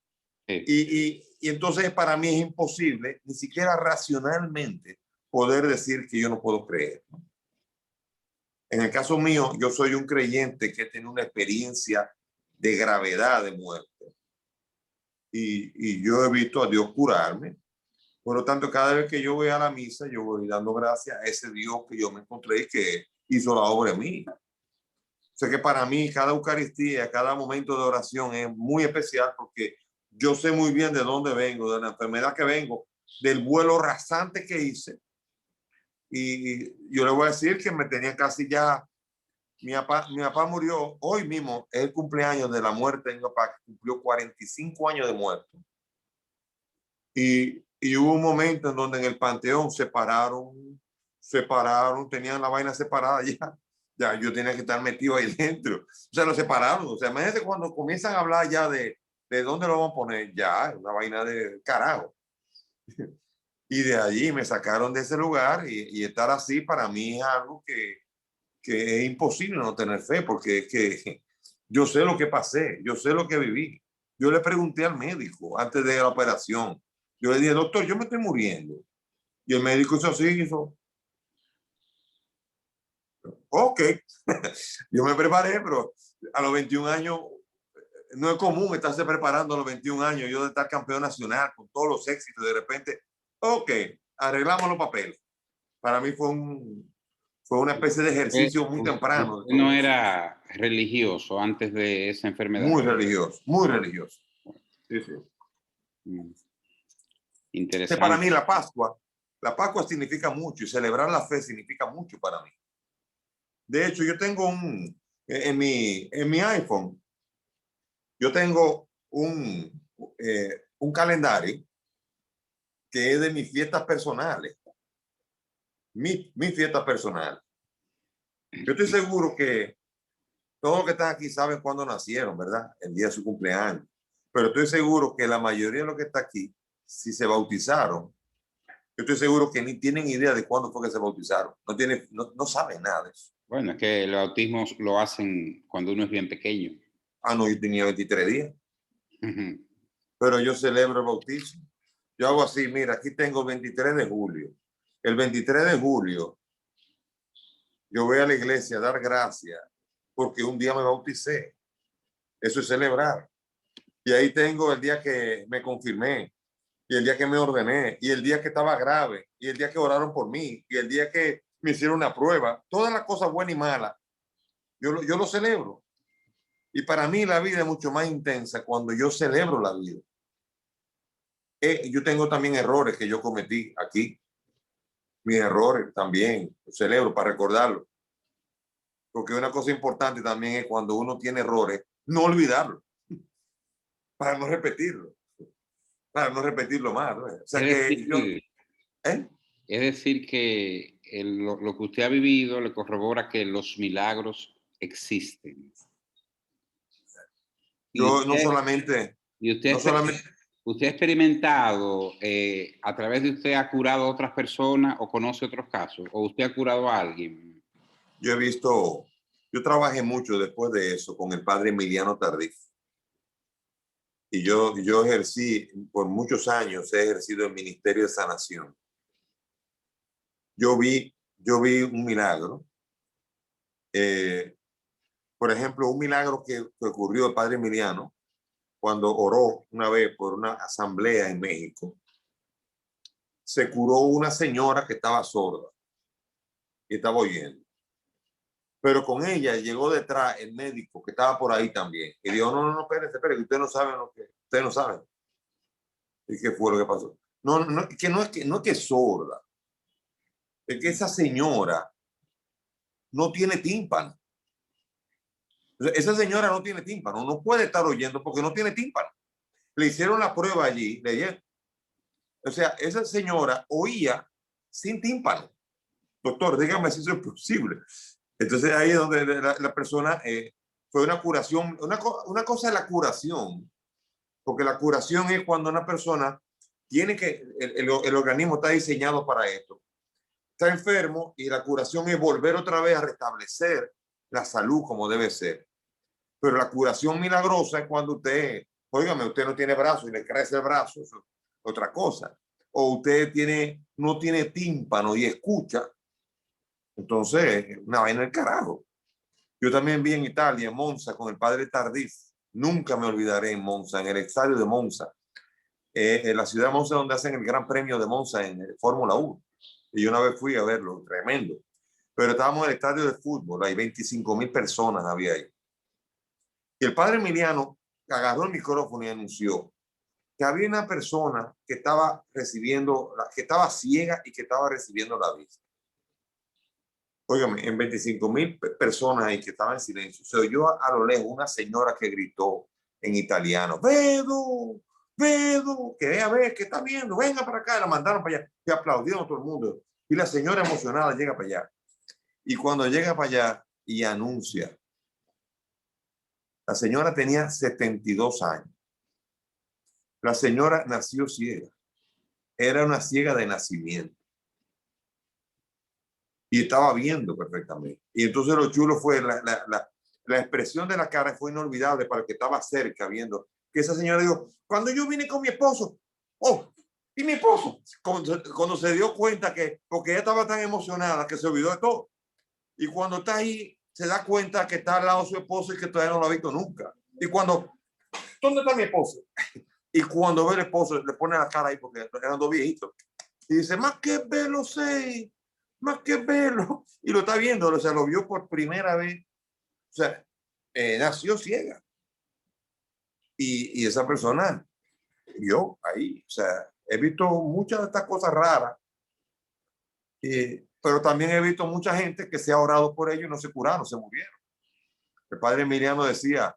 Sí. Y entonces para mí es imposible, ni siquiera racionalmente, poder decir que yo no puedo creer. En el caso mío, yo soy un creyente que tiene una experiencia de gravedad de muerte. Y yo he visto a Dios curarme. Por lo tanto, cada vez que yo voy a la misa, yo voy dando gracias a ese Dios que yo me encontré y que hizo la obra en mí. O sea que para mí cada Eucaristía, cada momento de oración es muy especial porque yo sé muy bien de dónde vengo, de la enfermedad que vengo, del vuelo rasante que hice. Y yo le voy a decir que me tenía casi ya, mi papá murió hoy mismo, es el cumpleaños de la muerte de mi papá, que cumplió 45 años de muerto. Y hubo un momento en donde en el panteón separaron, tenían la vaina separada ya yo tenía que estar metido ahí dentro. O sea, lo separaron. O sea, imagínense cuando comienzan a hablar ya de dónde lo vamos a poner, ya, una vaina de carajo. Y de allí me sacaron de ese lugar y estar así para mí es algo que es imposible no tener fe, porque es que yo sé lo que pasé, yo sé lo que viví. Yo le pregunté al médico antes de la operación. Yo le dije, doctor, yo me estoy muriendo. Y el médico hizo así, hizo. Ok. Yo me preparé, pero a los 21 años no es común estarse preparando a los 21 años, yo de estar campeón nacional con todos los éxitos, de repente, ok, arreglamos los papeles. Para mí fue una especie de ejercicio muy temprano. Usted no era religioso antes de esa enfermedad. Muy religioso, muy religioso. Sí, sí. Interesante. Para mí la Pascua significa mucho y celebrar la fe significa mucho para mí. De hecho, yo tengo en mi iPhone, yo tengo un calendario que es de mis fiestas personales. Mi fiesta personal. Yo estoy seguro que todos los que están aquí saben cuándo nacieron, ¿verdad? El día de su cumpleaños. Pero estoy seguro que la mayoría de los que está aquí, si se bautizaron, yo estoy seguro que ni tienen idea de cuándo fue que se bautizaron. No saben nada de eso. Bueno, es que el bautismo lo hacen cuando uno es bien pequeño. Ah, no, yo tenía 23 días. Pero yo celebro el bautismo. Yo hago así, mira, aquí tengo el 23 de julio. El 23 de julio yo voy a la iglesia a dar gracias porque un día me bauticé. Eso es celebrar. Y ahí tengo el día que me confirmé, y el día que me ordené, y el día que estaba grave, y el día que oraron por mí, y el día que me hicieron una prueba. Todas las cosas buenas y malas, yo lo celebro. Y para mí la vida es mucho más intensa cuando yo celebro la vida. Yo tengo también errores que yo cometí aquí. Mis errores también los celebro para recordarlo. Porque una cosa importante también es cuando uno tiene errores, no olvidarlo. Para no repetirlo. Para no repetirlo más, ¿no? O sea es decir que lo que usted ha vivido le corrobora que los milagros existen. Yo no solamente... ¿Usted ha experimentado, a través de usted ha curado a otras personas o conoce otros casos? ¿O usted ha curado a alguien? Yo trabajé mucho después de eso con el padre Emiliano Tardif. Y yo ejercí, por muchos años he ejercido el ministerio de sanación. Yo vi un milagro. Por ejemplo, un milagro que ocurrió el padre Emiliano cuando oró una vez por una asamblea en México. Se curó una señora que estaba sorda y estaba oyendo. Pero con ella llegó detrás el médico que estaba por ahí también. Y dijo, no, espérese, que ustedes no saben ustedes no saben. ¿Y qué fue lo que pasó? No es que es sorda. Es que esa señora no tiene tímpano. Esa señora no tiene tímpano, no puede estar oyendo porque no tiene tímpano. Le hicieron la prueba allí, o sea, esa señora oía sin tímpano. Doctor, dígame si eso es posible. Entonces ahí es donde la persona fue una curación, una cosa es la curación, porque la curación es cuando una persona tiene que, el organismo está diseñado para esto. Está enfermo y la curación es volver otra vez a restablecer la salud como debe ser. Pero la curación milagrosa es cuando usted, óigame, usted no tiene brazo y le crece el brazo, eso es otra cosa. O usted no tiene tímpano y escucha, entonces una vaina del carajo. Yo también vi en Italia, en Monza, con el padre Tardif. Nunca me olvidaré en Monza, en el estadio de Monza, en la ciudad de Monza donde hacen el Gran Premio de Monza en Fórmula 1. Y yo una vez fui a verlo, tremendo. Pero estábamos en el estadio de fútbol, hay 25,000 personas había ahí. Y el padre Emiliano agarró el micrófono y anunció que había una persona que estaba que estaba ciega y que estaba recibiendo la vista. Óigame, en 25,000 personas ahí que estaban en silencio, se oyó a lo lejos una señora que gritó en italiano, Vedo, que vea, ver, que está viendo, venga para acá, la mandaron para allá, y aplaudieron a todo el mundo. Y la señora emocionada llega para allá. Y cuando llega para allá y anuncia, la señora tenía 72 años. La señora nació ciega. Era una ciega de nacimiento. Y estaba viendo perfectamente. Y entonces lo chulo fue la expresión de la cara fue inolvidable para el que estaba cerca viendo. Que esa señora dijo, cuando yo vine con mi esposo, y mi esposo, cuando se dio cuenta porque ella estaba tan emocionada que se olvidó de todo. Y cuando está ahí, se da cuenta que está al lado de su esposo y que todavía no lo ha visto nunca. Y cuando ¿dónde está mi esposo? Y cuando ve el esposo, le pone la cara ahí porque eran dos viejitos. Y dice, más que velo, sé, más que velo. Y lo está viendo, o sea, lo vio por primera vez. O sea, nació ciega. Y esa persona vio ahí. O sea, he visto muchas de estas cosas raras. Pero también he visto mucha gente que se ha orado por ellos y no se curaron, se murieron. El padre Emiliano decía,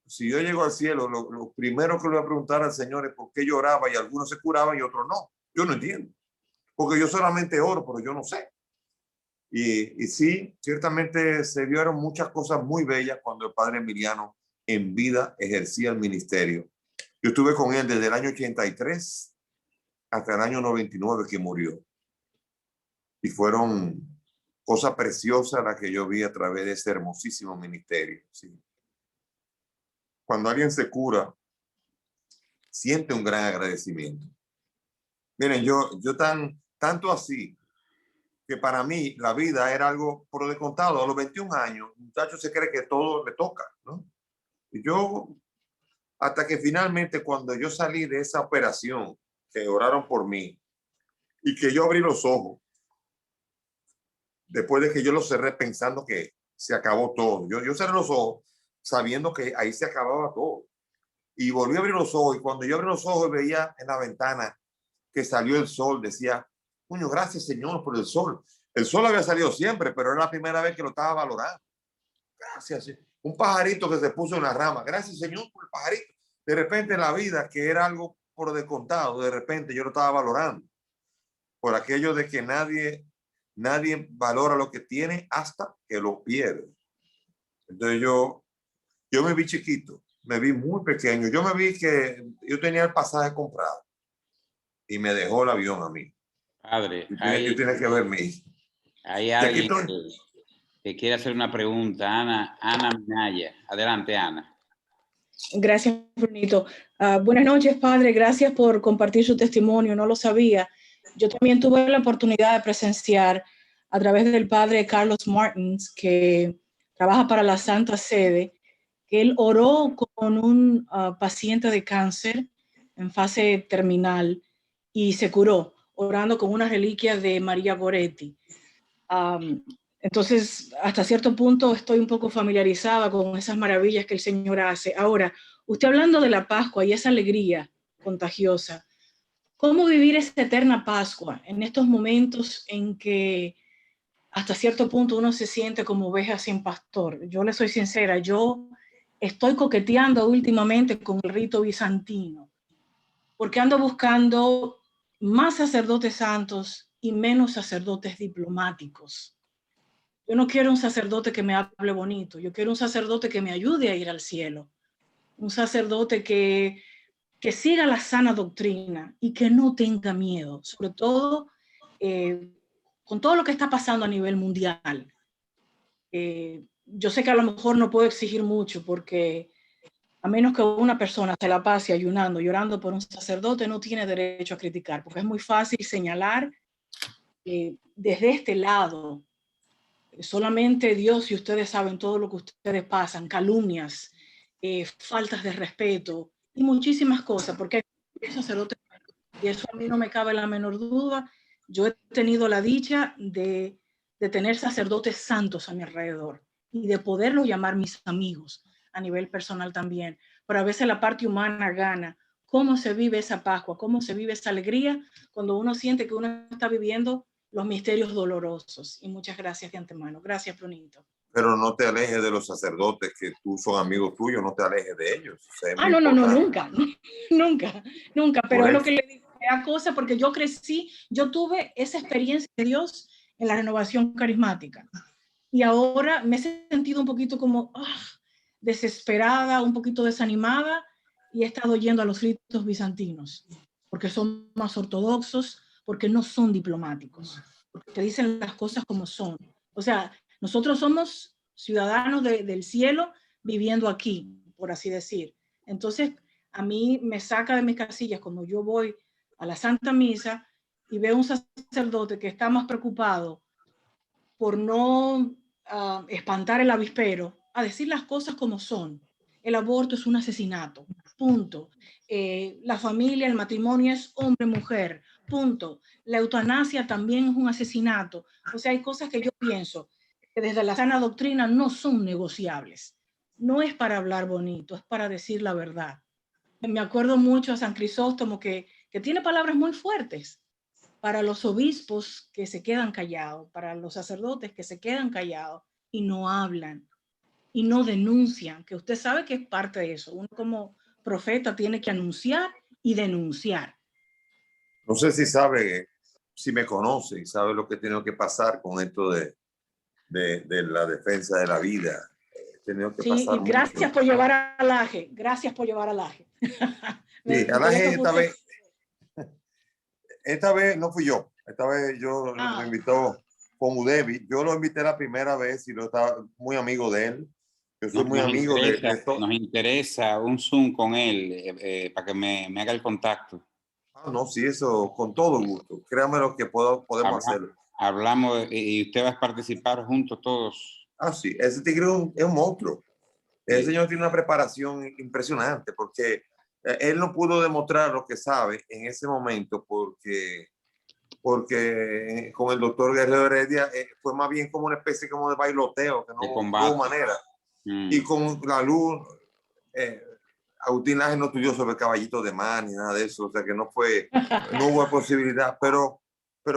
si yo llego al cielo, lo primero que le voy a preguntar al Señor es por qué lloraba y algunos se curaban y otros no. Yo no entiendo. Porque yo solamente oro, pero yo no sé. Y sí, ciertamente se vieron muchas cosas muy bellas cuando el padre Emiliano en vida ejercía el ministerio. Yo estuve con él desde el año 83 hasta el año 99 que murió. Y fueron cosas preciosas las que yo vi a través de ese hermosísimo ministerio. ¿Sí? Cuando alguien se cura, siente un gran agradecimiento. Miren, yo tanto así, que para mí la vida era algo por descontado. A los 21 años, un muchacho se cree que todo le toca, ¿no? Y yo, hasta que finalmente cuando yo salí de esa operación, que oraron por mí, y que yo abrí los ojos, después de que yo los cerré pensando que se acabó todo. Yo cerré los ojos sabiendo que ahí se acababa todo. Y volví a abrir los ojos, y cuando yo abrí los ojos veía en la ventana que salió el sol, decía, coño, gracias Señor por el sol. El sol había salido siempre, pero era la primera vez que lo estaba valorando. Gracias. Un pajarito que se puso en la rama. Gracias Señor por el pajarito. De repente la vida, que era algo por descontado, de repente yo lo estaba valorando. Por aquello de que nadie valora lo que tiene hasta que lo pierde. Entonces yo me vi chiquito, me vi muy pequeño. Yo me vi que yo tenía el pasaje comprado y me dejó el avión a mí. Padre, Yo tenía que verme. hay alguien que quiere hacer una pregunta. Ana Minaya. Adelante, Ana. Gracias, Brunito. Buenas noches, padre. Gracias por compartir su testimonio. No lo sabía. Yo también tuve la oportunidad de presenciar a través del padre Carlos Martins, que trabaja para la Santa Sede, que él oró con un paciente de cáncer en fase terminal y se curó, orando con una reliquia de María Goretti. Entonces, hasta cierto punto estoy un poco familiarizada con esas maravillas que el Señor hace. Ahora, usted hablando de la Pascua y esa alegría contagiosa, ¿cómo vivir esa eterna Pascua en estos momentos en que hasta cierto punto uno se siente como oveja sin pastor? Yo le soy sincera, yo estoy coqueteando últimamente con el rito bizantino, porque ando buscando más sacerdotes santos y menos sacerdotes diplomáticos. Yo no quiero un sacerdote que me hable bonito, yo quiero un sacerdote que me ayude a ir al cielo, un sacerdote que siga la sana doctrina y que no tenga miedo, sobre todo con todo lo que está pasando a nivel mundial. Yo sé que a lo mejor no puedo exigir mucho porque a menos que una persona se la pase ayunando, llorando por un sacerdote, no tiene derecho a criticar, porque es muy fácil señalar desde este lado. Solamente Dios y ustedes saben todo lo que ustedes pasan, calumnias, faltas de respeto y muchísimas cosas, porque hay sacerdotes, y eso a mí no me cabe la menor duda. Yo he tenido la dicha de tener sacerdotes santos a mi alrededor y de poderlos llamar mis amigos a nivel personal también, pero a veces la parte humana gana. ¿Cómo se vive esa Pascua? ¿Cómo se vive esa alegría cuando uno siente que uno está viviendo los misterios dolorosos? Y muchas gracias de antemano. Gracias, Brunito. Pero no te alejes de los sacerdotes que tú son amigos tuyos, no te alejes de ellos. O sea, no, nunca, nunca. Pero es lo que le digo, me da cosa porque yo crecí, yo tuve esa experiencia de Dios en la renovación carismática. Y ahora me he sentido un poquito como desesperada, un poquito desanimada, y he estado yendo a los ritos bizantinos, porque son más ortodoxos, porque no son diplomáticos, porque te dicen las cosas como son. O sea, nosotros somos ciudadanos del cielo viviendo aquí, por así decir. Entonces, a mí me saca de mis casillas cuando yo voy a la Santa Misa y veo un sacerdote que está más preocupado por no espantar el avispero, a decir las cosas como son. El aborto es un asesinato. punto. La familia, el matrimonio es hombre-mujer, punto. La eutanasia también es un asesinato. O sea, hay cosas que yo pienso que desde la sana doctrina no son negociables. No es para hablar bonito, es para decir la verdad. Me acuerdo mucho a San Crisóstomo que tiene palabras muy fuertes para los obispos que se quedan callados, para los sacerdotes que se quedan callados y no hablan y no denuncian, que usted sabe que es parte de eso. Uno como profeta tiene que anunciar y denunciar. No sé si sabe, si me conoce y sabe lo que he tenido que pasar con esto de la defensa de la vida. He tenido que Sí, pasar y gracias mucho. por llevar al Aje, gracias por llevar al Aje. Sí, a la gente esta vez no fui yo, esta vez yo lo invitó con Udevi. Yo lo invité la primera vez y lo estaba muy amigo de él. Yo soy muy amigo de esto. Nos interesa un Zoom con él para que me haga el contacto. Ah, no, sí, eso con todo gusto. Créame lo que podemos hacerlo. Hablamos y usted va a participar juntos todos. Ah, sí, ese tigre es un monstruo. El señor tiene una preparación impresionante porque él no pudo demostrar lo que sabe en ese momento porque con el doctor Guerrero Heredia fue más bien como una especie como de bailoteo, que no hubo manera. Y con la luz, Agustín Laje no estudió sobre caballitos de mar ni nada de eso, o sea que no hubo posibilidad. Pero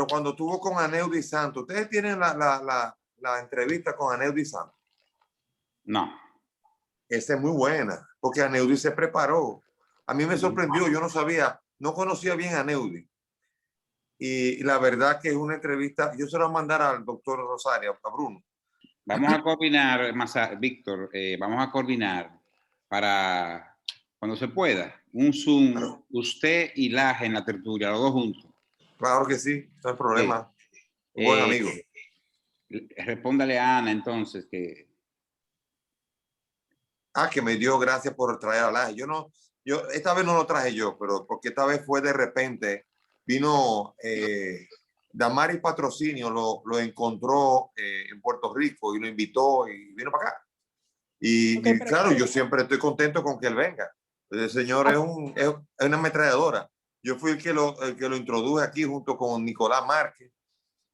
cuando estuvo con Aneudi Santos, ¿ustedes tienen la entrevista con Aneudi Santos? No. Esa es muy buena, porque Aneudi se preparó. A mí me sorprendió, yo no sabía, no conocía bien a Aneudi. Y la verdad que es una entrevista, yo se la voy a mandar al doctor Rosario, a Bruno. Vamos a coordinar, Víctor, vamos a coordinar para cuando se pueda, un Zoom, claro. Usted y Laje en la tertulia, los dos juntos. Claro que sí, no hay problema. Un buen amigo. Respóndale a Ana entonces que... Que me dio gracias por traer a Laje. Esta vez no lo traje yo, pero porque esta vez fue de repente, vino Damaris Patrocinio, lo encontró en Puerto Rico y lo invitó y vino para acá. Y claro, yo siempre estoy contento con que él venga. El señor es una ametralladora. Yo fui el que lo introduje aquí junto con Nicolás Márquez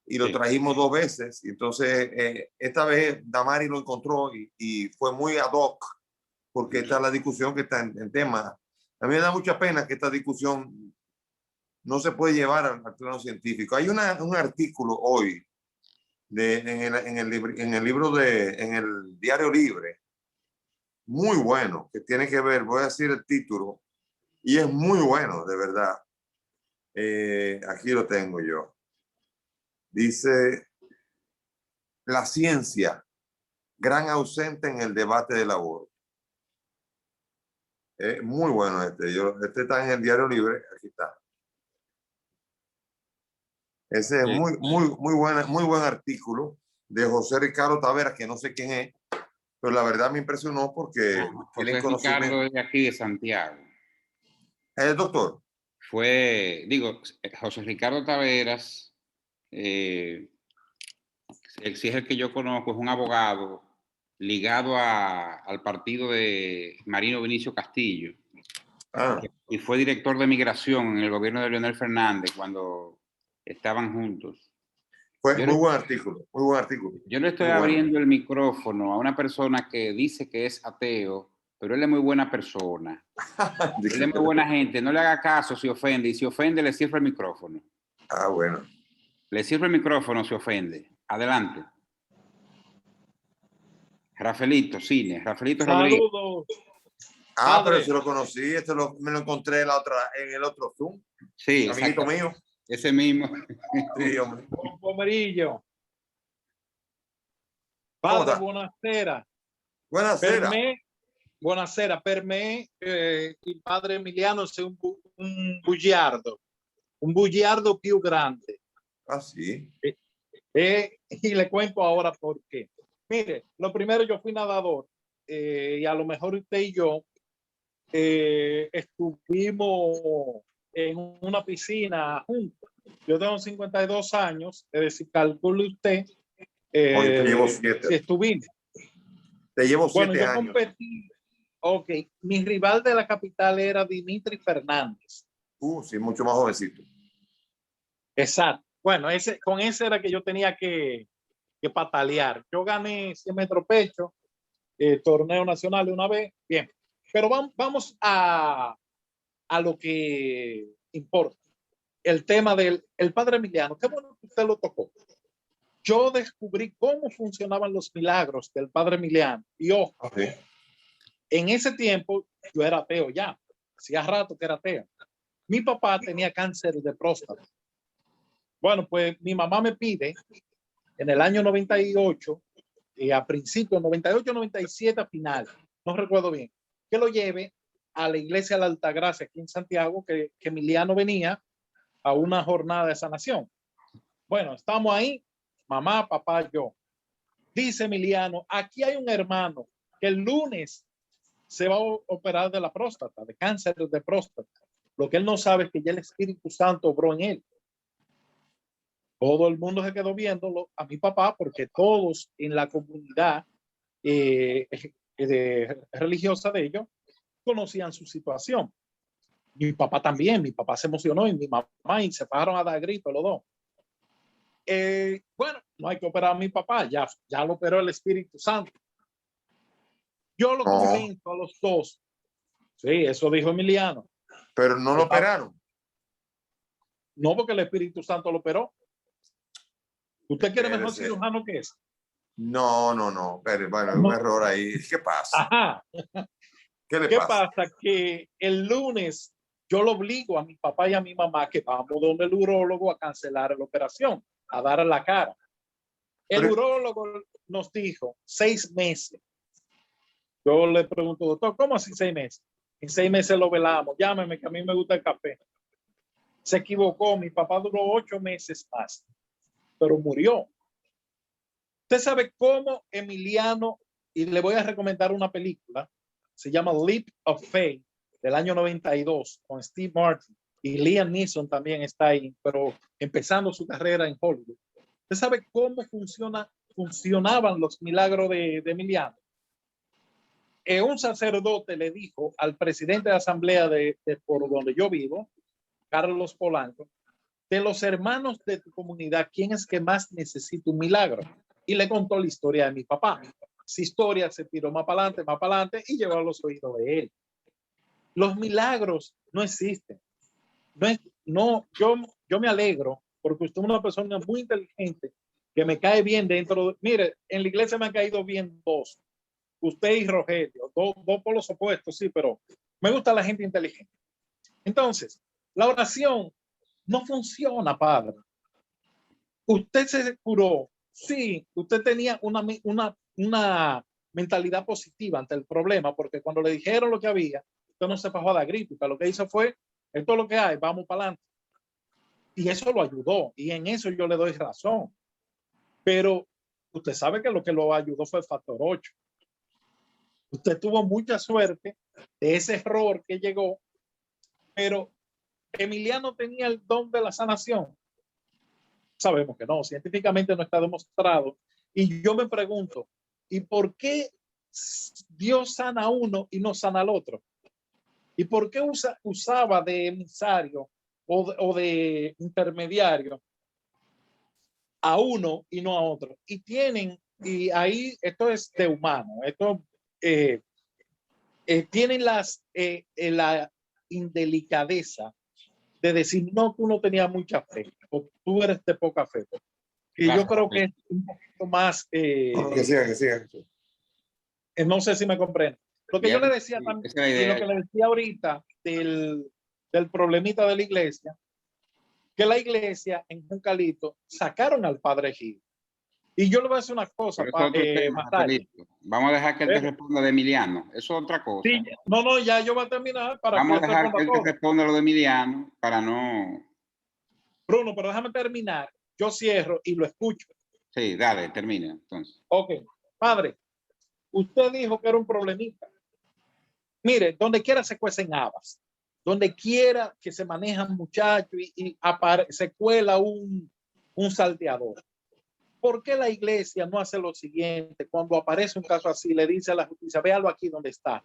y lo trajimos 2 veces. Entonces, esta vez Damaris lo encontró y fue muy ad hoc porque esta es la discusión que está en tema. A mí me da mucha pena que esta discusión no se puede llevar al plano científico. Hay un artículo hoy en el Diario Libre, muy bueno, que tiene que ver, voy a decir el título, y es muy bueno, de verdad. Aquí lo tengo yo. Dice, la ciencia, gran ausente en el debate del aborto. Muy bueno este está en el Diario Libre, aquí está. Ese es muy buen artículo de José Ricardo Taveras, que no sé quién es, pero la verdad me impresionó porque José Ricardo es de aquí de Santiago. ¿Es doctor? José Ricardo Taveras, si es el que yo conozco, es un abogado ligado al partido de Marino Vinicio Castillo. Y fue director de migración en el gobierno de Leonel Fernández cuando estaban juntos. Muy buen artículo, muy buen artículo. Yo le estoy abriendo el micrófono a una persona que dice que es ateo, pero él es muy buena persona. Él es muy buena gente. No le haga caso si ofende. Y si ofende, le cierro el micrófono. Bueno. Le cierro el micrófono si ofende. Adelante. Rafaelito Cine. Rafaelito Rodríguez. Saludos. Pero si lo conocí, me lo encontré en el otro Zoom. Sí, amiguito mío. Ese mismo. Sí, hombre. Pomerillo. Padre, buonasera. Buonasera. Buonasera. Per me, il padre Emiliano è un bugiardo più grande. Sí. Y le cuento ahora por qué. Mire, lo primero, yo fui nadador y a lo mejor usted y yo estuvimos en una piscina juntos. Yo tengo 52 años, es decir, calcule usted. Te llevo 7. Si estuvimos. Te llevo 7 yo años. competí. Ok, mi rival de la capital era Dimitri Fernández. Sí, mucho más jovencito. Exacto. Bueno, con ese era que yo tenía que patalear. Yo gané 100 metros pecho, torneo nacional de una vez. Bien, pero vamos a lo que importa. El tema del padre Emiliano. Qué bueno que usted lo tocó. Yo descubrí cómo funcionaban los milagros del padre Emiliano. Y ojo, Okay. en ese tiempo yo era ateo ya. Hacía rato que era ateo. Mi papá tenía cáncer de próstata. Bueno, pues mi mamá me pide en el año 98, a principios 98, 97 a final, no recuerdo bien, que lo lleve a la iglesia de la Altagracia aquí en Santiago, que Emiliano venía a una jornada de sanación. Bueno, estamos ahí, mamá, papá, yo. Dice Emiliano, aquí hay un hermano que el lunes se va a operar de la próstata, de cáncer de próstata. Lo que él no sabe es que ya el Espíritu Santo obró en él. Todo el mundo se quedó viéndolo a mi papá porque todos en la comunidad religiosa de ellos conocían su situación. Mi papá también, mi papá se emocionó y mi mamá y se pararon a dar gritos los dos. Bueno, no hay que operar a mi papá, ya lo operó el Espíritu Santo. Yo lo convenzo a los dos. Sí, eso dijo Emiliano. Pero no lo operaron. No, porque el Espíritu Santo lo operó. ¿Usted quiere mejor cirujano que ese? No. Pero bueno, hay un error ahí. ¿Qué pasa? Ajá. ¿Qué pasa? Que el lunes yo lo obligo a mi papá y a mi mamá que vamos donde el urólogo a cancelar la operación, a dar la cara. El urólogo nos dijo 6 meses. Yo le pregunto, doctor, ¿cómo así 6 meses? En 6 meses lo velamos. Llámeme que a mí me gusta el café. Se equivocó. Mi papá duró 8 meses más, pero murió. Usted sabe cómo Emiliano, y le voy a recomendar una película, se llama Leap of Faith, del año 92, con Steve Martin, y Liam Neeson también está ahí, pero empezando su carrera en Hollywood. ¿Usted sabe cómo funcionaban los milagros de Emiliano? Un sacerdote le dijo al presidente de la asamblea de por donde yo vivo, Carlos Polanco, de los hermanos de tu comunidad, ¿quién es que más necesita un milagro? Y le contó la historia de mi papá. Esa historia se tiró más para adelante y llegó a los oídos de él. Los milagros no existen. Yo me alegro porque usted es una persona muy inteligente que me cae bien dentro. Mire, en la iglesia me han caído bien dos. Usted y Rogelio, dos polos opuestos, sí, pero me gusta la gente inteligente. Entonces, la oración no funciona, padre. Usted se curó. Sí, usted tenía una mentalidad positiva ante el problema, porque cuando le dijeron lo que había, usted no se bajó a dar gritos. Lo que hizo fue, esto es lo que hay, vamos para adelante. Y eso lo ayudó, y en eso yo le doy razón. Pero usted sabe que lo que lo ayudó fue el factor 8. Usted tuvo mucha suerte de ese error que llegó, pero Emiliano tenía el don de la sanación. Sabemos que no, científicamente no está demostrado. Y yo me pregunto, ¿y por qué Dios sana a uno y no sana al otro? ¿Y por qué usaba de emisario o de intermediario a uno y no a otro? Y ahí esto es de humano, esto tienen la indelicadeza de decir, no, tú no tenías mucha fe, o tú eres de poca fe. Y yo creo que es un poquito más... que siga. No sé si me comprende. Lo que yo le decía también, y lo que le decía ahorita del problemita de la iglesia, que la iglesia en Juncalito sacaron al padre Gil. Y yo le voy a decir una cosa, vamos a dejar que él te responda de Emiliano. Eso es otra cosa. Sí, no, ya yo voy a terminar para vamos a dejar que él te responda lo de Emiliano para no... Bruno, pero déjame terminar. Yo cierro y lo escucho. Sí, dale, termina entonces. Ok, padre, usted dijo que era un problemita. Mire, donde quiera se cuecen habas. Donde quiera que se manejan muchachos y se cuela un salteador. ¿Por qué la iglesia no hace lo siguiente? Cuando aparece un caso así, le dice a la justicia, véalo aquí donde está.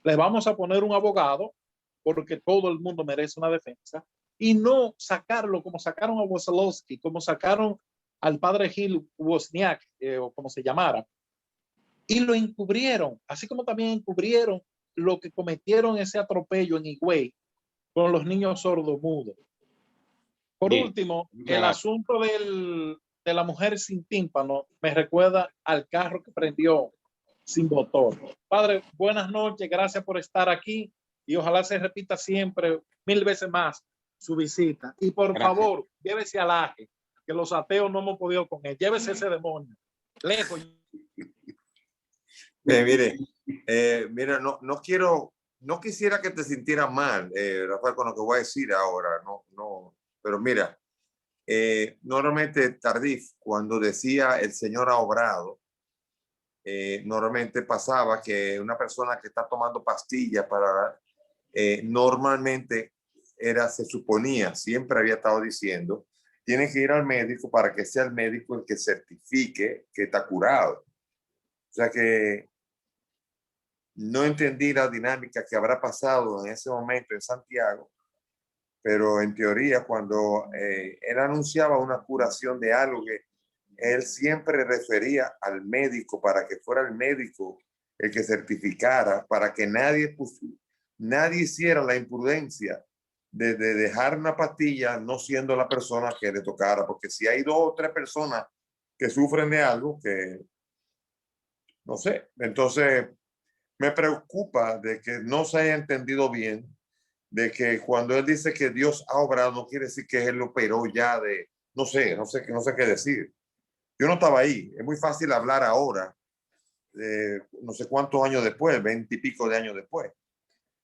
le vamos a poner un abogado porque todo el mundo merece una defensa y no sacarlo como sacaron a Wazalowski, como sacaron al padre Gil Wozniak, o como se llamara, y lo encubrieron, así como también encubrieron lo que cometieron ese atropello en Higüey con los niños sordomudos. Por Bien, último, muchas el gracias. asunto de la mujer sin tímpano me recuerda al carro que prendió sin motor. Padre, buenas noches, gracias por estar aquí y ojalá se repita siempre, 1000 veces más, su visita. Y por Gracias. favor, llévese al Aje, que los ateos no hemos podido con él. Llévese ese demonio. Lejos. Mire, mira, no quisiera que te sintieras mal, Rafael, con lo que voy a decir ahora, pero mira, normalmente Tardif, cuando decía el Señor ha obrado, normalmente pasaba que una persona que está tomando pastillas normalmente se suponía, siempre había estado diciendo, tiene que ir al médico para que sea el médico el que certifique que está curado. O sea que no entendí la dinámica que habrá pasado en ese momento en Santiago, pero en teoría cuando él anunciaba una curación de algo, que él siempre refería al médico para que fuera el médico el que certificara, para que nadie hiciera la imprudencia de dejar una pastilla no siendo la persona que le tocara, porque si hay 2 o 3 personas que sufren de algo que no sé, entonces me preocupa de que no se haya entendido bien, de que cuando él dice que Dios ha obrado, no quiere decir que él lo operó ya de, no sé qué decir. Yo no estaba ahí. Es muy fácil hablar ahora, no sé cuántos años después, 20 y pico de años después.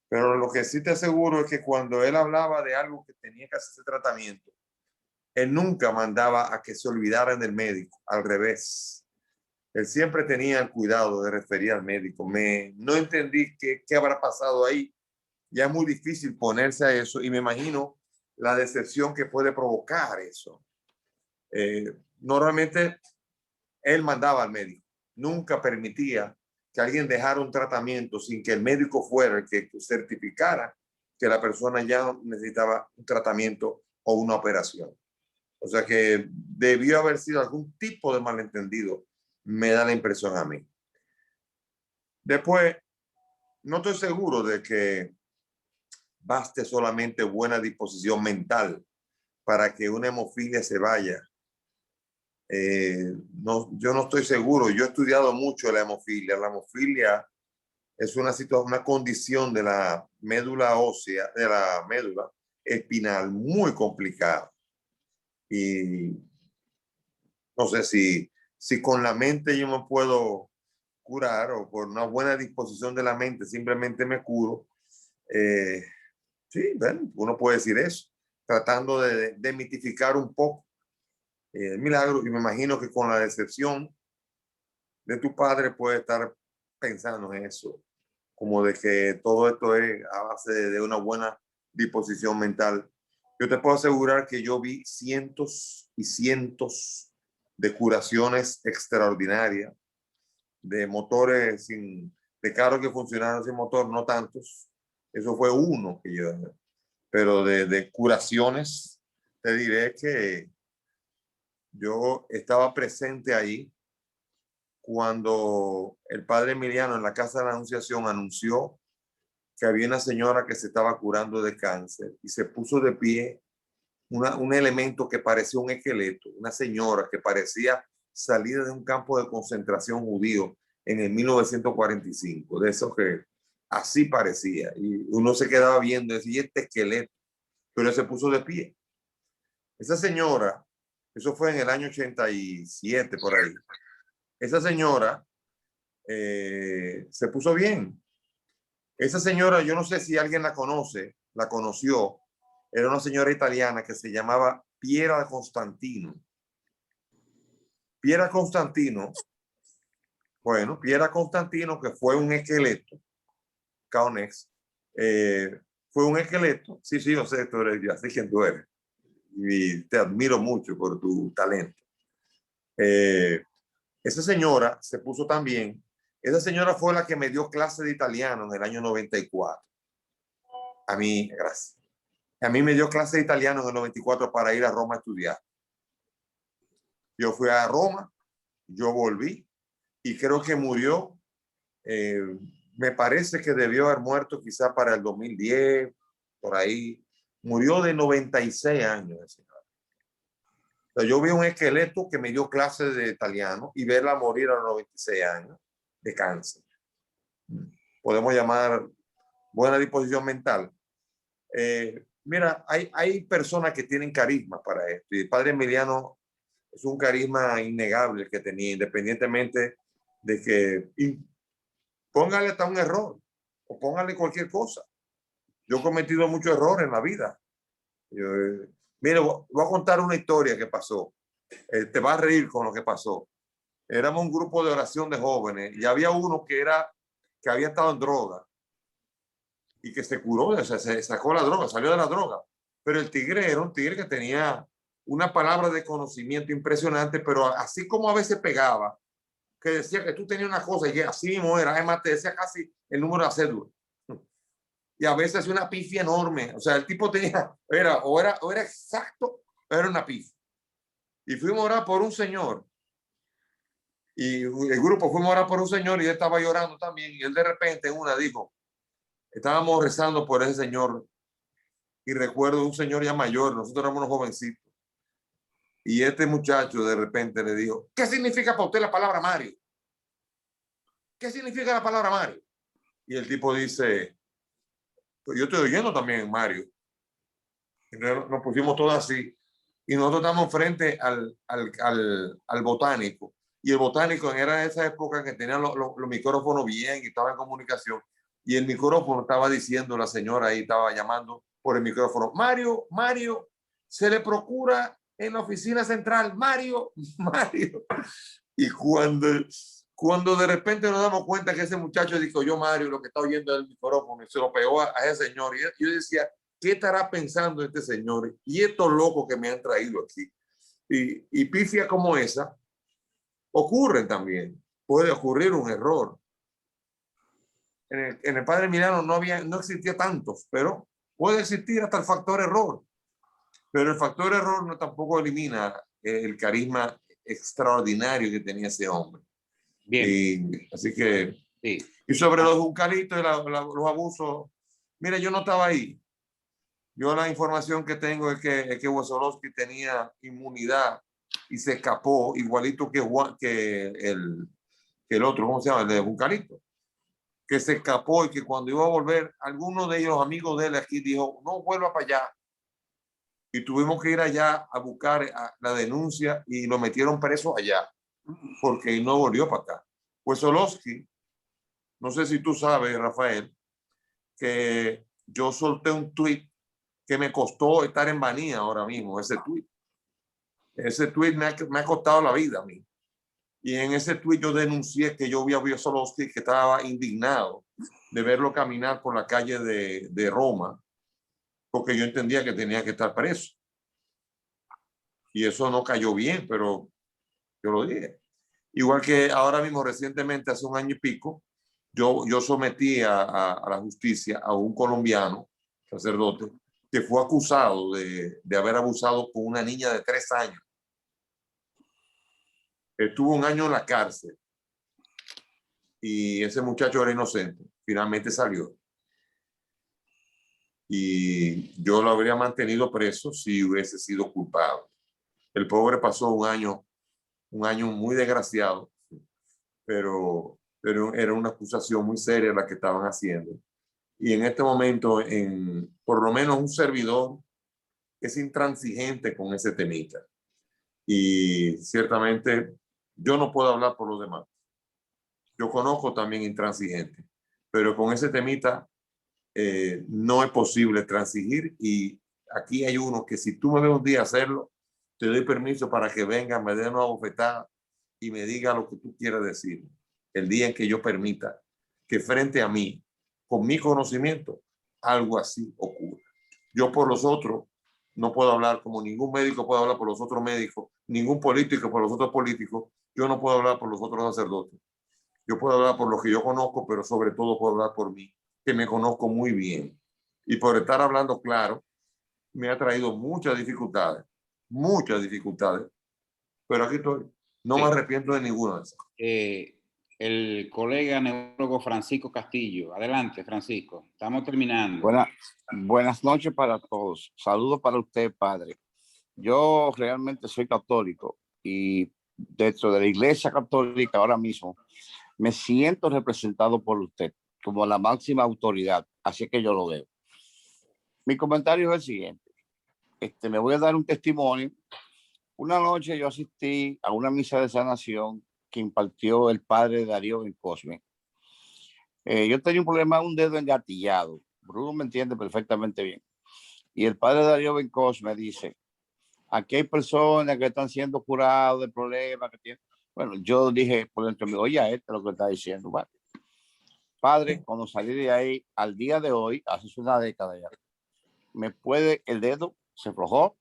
Pero lo que sí te aseguro es que cuando él hablaba de algo que tenía que hacerse tratamiento, él nunca mandaba a que se olvidaran del médico, al revés. Él siempre tenía el cuidado de referir al médico. No entendí qué habrá pasado ahí. Ya es muy difícil ponerse a eso y me imagino la decepción que puede provocar eso. Normalmente él mandaba al médico. Nunca permitía que alguien dejara un tratamiento sin que el médico fuera el que certificara que la persona ya necesitaba un tratamiento o una operación. O sea que debió haber sido algún tipo de malentendido, me da la impresión a mí. Después, no estoy seguro de que baste solamente buena disposición mental para que una hemofilia se vaya. Yo no estoy seguro. Yo he estudiado mucho la hemofilia. La hemofilia es una condición de la médula ósea, de la médula espinal muy complicada. Y no sé si con la mente yo me puedo curar o por una buena disposición de la mente simplemente me curo. Sí, bueno, uno puede decir eso, tratando de mitificar un poco el milagro. Y me imagino que con la decepción de tu padre puede estar pensando en eso, como de que todo esto es a base de una buena disposición mental. Yo te puedo asegurar que yo vi cientos y cientos de curaciones extraordinarias, de motores de carros que funcionaron sin motor, no tantos. Eso fue uno que yo, pero de curaciones, te diré que yo estaba presente ahí cuando el padre Emiliano en la Casa de la Anunciación anunció que había una señora que se estaba curando de cáncer y se puso de pie un elemento que parecía un esqueleto, una señora que parecía salida de un campo de concentración judío en el 1945, de esos que así parecía. Y uno se quedaba viendo, decía, este esqueleto, pero se puso de pie. Esa señora, eso fue en el año 87, por ahí. Esa señora se puso bien. Esa señora, yo no sé si alguien la conoció, era una señora italiana que se llamaba Piera Constantino. Piera Constantino, Piera Constantino, que fue un esqueleto, Caunex, fue un esqueleto. Sí, yo sé, tú eres, yo sé quién tú eres. Y te admiro mucho por tu talento. Esa señora se puso también Esa señora fue la que me dio clase de italiano en el año 94. A mí, gracias. A mí me dio clase de italiano en el 94 para ir a Roma a estudiar. Yo fui a Roma, yo volví y creo que murió. Me parece que debió haber muerto quizá para el 2010, por ahí. Murió de 96 años. O sea, yo vi un esqueleto que me dio clases de italiano y verla morir a los 96 años de cáncer. Podemos llamar buena disposición mental. Mira, hay personas que tienen carisma para esto y el padre Emiliano es un carisma innegable que tenía, independientemente de que póngale hasta un error o póngale cualquier cosa. Yo he cometido muchos errores en la vida. Mire, voy a contar una historia que pasó. Te vas a reír con lo que pasó. Éramos un grupo de oración de jóvenes y había uno que había estado en droga y que se curó, se sacó la droga, salió de la droga. Pero el tigre era un tigre que tenía una palabra de conocimiento impresionante, pero así como a veces pegaba, que decía que tú tenías una cosa y así mismo era, además te decía casi el número de la cédula. Y a veces una pifia enorme. O sea, el tipo tenía, era exacto, era una pifia. Y fuimos a orar por un señor. Y el grupo fuimos a orar por un señor y él estaba llorando también. Y él de repente en una dijo, estábamos rezando por ese señor. Y recuerdo un señor ya mayor, nosotros éramos unos jovencitos. Y este muchacho de repente le dijo, ¿qué significa para usted la palabra Mario? ¿Qué significa la palabra Mario? Y el tipo dice, pues yo estoy oyendo también Mario. Y nos pusimos todos así. Y nosotros estamos frente al botánico. Y el botánico era esa época que tenía los micrófonos bien y estaba en comunicación. Y el micrófono estaba diciendo, la señora ahí estaba llamando por el micrófono, Mario, se le procura en la oficina central, Mario. Y cuando de repente nos damos cuenta que ese muchacho dijo, yo Mario, lo que está oyendo es el micrófono, y se lo pegó a ese señor. Y yo decía, ¿qué estará pensando este señor? Y estos locos que me han traído aquí. Y pifia como esa ocurren también. Puede ocurrir un error. En el padre Emiliano no existía tantos, pero puede existir hasta el factor error. Pero el factor error no tampoco elimina el carisma extraordinario que tenía ese hombre. Bien. Así que, Sí. y sobre los juncalitos y los abusos, mire, yo no estaba ahí. Yo la información que tengo es que Wesolowski tenía inmunidad y se escapó igualito que el otro, ¿cómo se llama? El de Juncalito, que se escapó y que cuando iba a volver, alguno de ellos, amigos de él aquí, dijo, no vuelva para allá. Y tuvimos que ir allá a buscar la denuncia y lo metieron preso allá porque no volvió para acá. Wesolowski, no sé si tú sabes, Rafael, que yo solté un tuit que me costó estar en Banía ahora mismo, ese tuit. Ese tuit me ha costado la vida a mí. Y en ese tuit yo denuncié que yo vi a Wesolowski, que estaba indignado de verlo caminar por la calle de Roma, porque yo entendía que tenía que estar preso. Y eso no cayó bien, pero yo lo dije. Igual que ahora mismo, recientemente, hace un año y pico, yo sometí a la justicia a un colombiano, sacerdote, que fue acusado de haber abusado con una niña de 3 años. Estuvo 1 año en la cárcel y ese muchacho era inocente. Finalmente salió. Y yo lo habría mantenido preso si hubiese sido culpable. El pobre pasó un año muy desgraciado, pero era una acusación muy seria la que estaban haciendo. Y en este momento, por lo menos un servidor es intransigente con ese temita. Y ciertamente yo no puedo hablar por los demás. Yo conozco también intransigente, pero con ese temita no es posible transigir. Y aquí hay uno que si tú me ves un día hacerlo, te doy permiso para que venga, me dé una bofetada y me diga lo que tú quieras decir. El día en que yo permita que frente a mí, con mi conocimiento, algo así ocurra. Yo por los otros no puedo hablar, como ningún médico puede hablar por los otros médicos, ningún político por los otros políticos. Yo no puedo hablar por los otros sacerdotes. Yo puedo hablar por lo que yo conozco, pero sobre todo puedo hablar por mí, que me conozco muy bien. Y por estar hablando claro, me ha traído muchas dificultades, pero aquí estoy. No Sí. me arrepiento de ninguna de esas. El colega neurólogo Francisco Castillo. Adelante, Francisco. Estamos terminando. Buenas noches para todos. Saludos para usted, padre. Yo realmente soy católico y dentro de la Iglesia Católica ahora mismo me siento representado por usted como la máxima autoridad. Así que yo lo veo. Mi comentario es el siguiente. Me voy a dar un testimonio. Una noche yo asistí a una misa de sanación que impartió el padre Darío Bencosme. Yo tenía un problema, un dedo engatillado. Bruno me entiende perfectamente bien. Y el padre Darío Bencos me dice, aquí hay personas que están siendo curadas del problema que tienen. Bueno, yo dije por dentro mío, oye, esto es lo que está diciendo. Bueno, padre, cuando salí de ahí, al día de hoy, hace una década ya, el dedo se aflojó,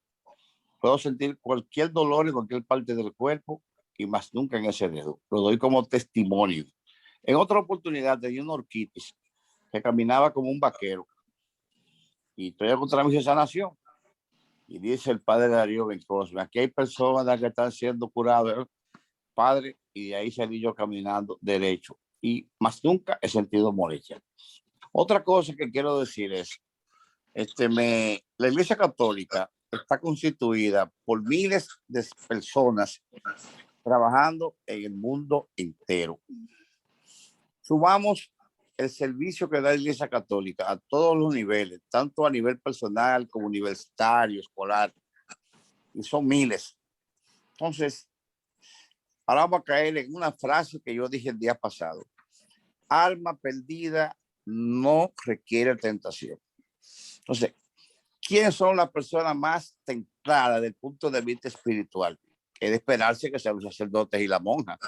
puedo sentir cualquier dolor en cualquier parte del cuerpo y más nunca en ese dedo. Lo doy como testimonio. En otra oportunidad tenía una orquitis que caminaba como un vaquero y estoy contra mi sanación. Y dice el padre Darío Bencosme, aquí hay personas que están siendo curadas, padre, y de ahí salí yo caminando derecho y más nunca he sentido molestia. Otra cosa que quiero decir es, la Iglesia Católica está constituida por miles de personas trabajando en el mundo entero. Subamos el servicio que da la Iglesia Católica a todos los niveles, tanto a nivel personal como universitario, escolar, y son miles. Entonces, ahora vamos a caer en una frase que yo dije el día pasado. Alma perdida no requiere tentación. Entonces, ¿quiénes son las personas más tentadas desde el punto de vista espiritual? Es de esperarse que sean los sacerdotes y las monjas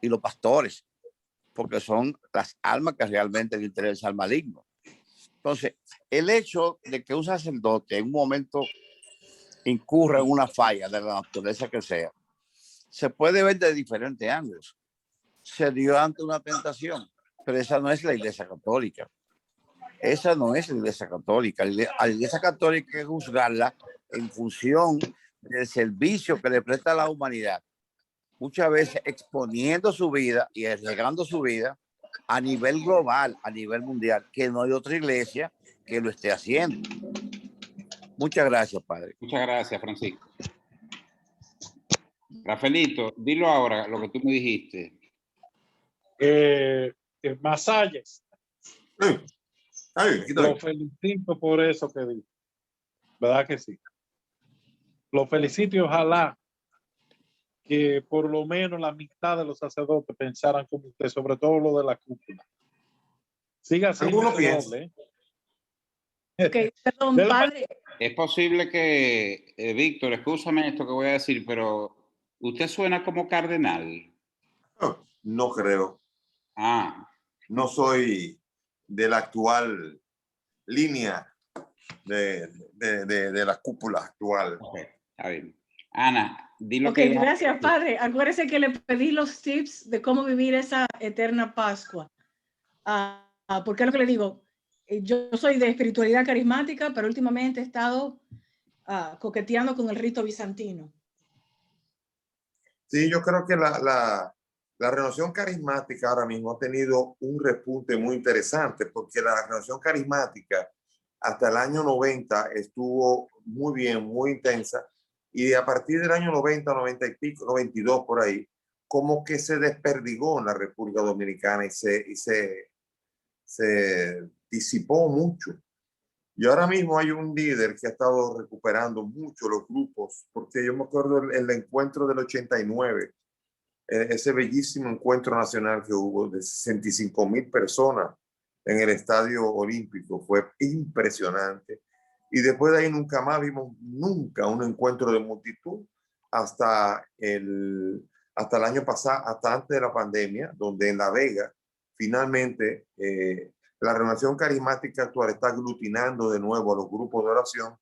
y los pastores, porque son las almas que realmente le interesa al maligno. Entonces, el hecho de que un sacerdote en un momento incurra en una falla de la naturaleza que sea, se puede ver de diferentes ángulos. Se dio ante una tentación, pero esa no es la Iglesia Católica. Esa no es la Iglesia Católica. A la Iglesia Católica hay que juzgarla en función del servicio que le presta a la humanidad, muchas veces exponiendo su vida y arriesgando su vida a nivel global, a nivel mundial, que no hay otra iglesia que lo esté haciendo. Muchas gracias, padre. Muchas gracias, Francisco. Rafaelito, dilo ahora lo que tú me dijiste. Masalles. Lo felicito por eso que dijo. ¿Verdad que sí? Lo felicito y ojalá que por lo menos la mitad de los sacerdotes pensaran como usted, sobre todo lo de la cúpula. Siga así. ¿Alguno piensa? Okay, perdón, padre. Es posible que, Víctor, escúchame esto que voy a decir, pero usted suena como cardenal. No creo. No soy de la actual línea de la cúpula actual. Okay, está bien. Ana, dilo. Okay, gracias, padre. Acuérdese que le pedí los tips de cómo vivir esa eterna Pascua. Porque es lo que le digo. Yo soy de espiritualidad carismática, pero últimamente he estado coqueteando con el rito bizantino. Sí, yo creo que la renovación carismática ahora mismo ha tenido un repunte muy interesante, porque la renovación carismática hasta el año 90 estuvo muy bien, muy intensa, y a partir del año 90, 90 y pico, 92 por ahí, como que se desperdigó en la República Dominicana y se disipó mucho. Y ahora mismo hay un líder que ha estado recuperando mucho los grupos, porque yo me acuerdo el encuentro del 89, ese bellísimo encuentro nacional que hubo de 65,000 personas en el Estadio Olímpico, fue impresionante. Y después de ahí nunca más vimos un encuentro de multitud hasta el año pasado, hasta antes de la pandemia, donde en La Vega finalmente la renovación carismática actual está aglutinando de nuevo a los grupos de oración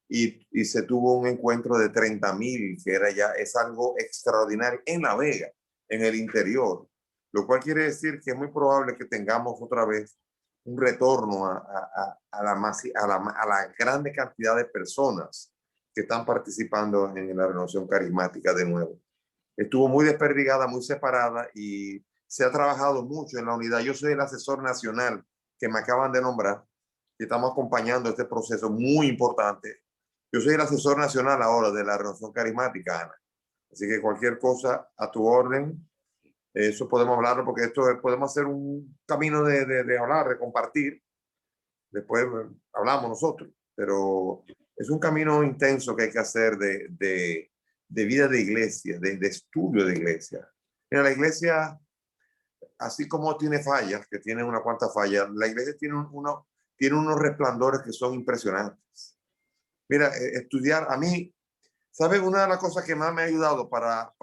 y se tuvo un encuentro de 30,000, que es algo extraordinario en La Vega, en el interior. lo cual quiere decir que es muy probable que tengamos otra vez un retorno a la grande cantidad de personas que están participando en la renovación carismática de nuevo. Estuvo muy desperdigada, muy separada y se ha trabajado mucho en la unidad. Yo soy el asesor nacional que me acaban de nombrar y estamos acompañando este proceso muy importante. Yo soy el asesor nacional ahora de la renovación carismática, Ana. Así que cualquier cosa a tu orden, eso podemos hablarlo porque esto podemos hacer un camino de hablar, de compartir. Después hablamos nosotros, pero es un camino intenso que hay que hacer de vida de iglesia, de estudio de iglesia. Mira, la iglesia, así como tiene fallas, que tiene una cuanta fallas, la iglesia tiene unos resplandores que son impresionantes. Mira, estudiar, a mí, ¿sabes? Una de las cosas que más me ha ayudado para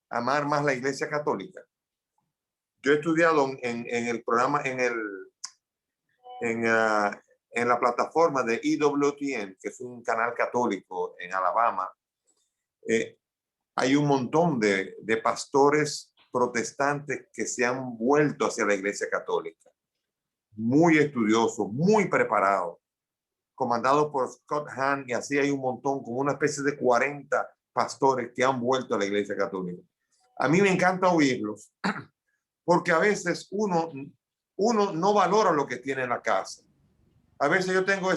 amar más la iglesia católica. Yo he estudiado en el programa, en la plataforma de EWTN, que es un canal católico en Alabama. Hay un montón de pastores protestantes que se han vuelto hacia la iglesia católica. Muy estudiosos, muy preparados, comandados por Scott Hahn, y así hay un montón, como una especie de 40 pastores que han vuelto a la iglesia católica. A mí me encanta oírlos, porque a veces uno no valora lo que tiene en la casa. A veces yo tengo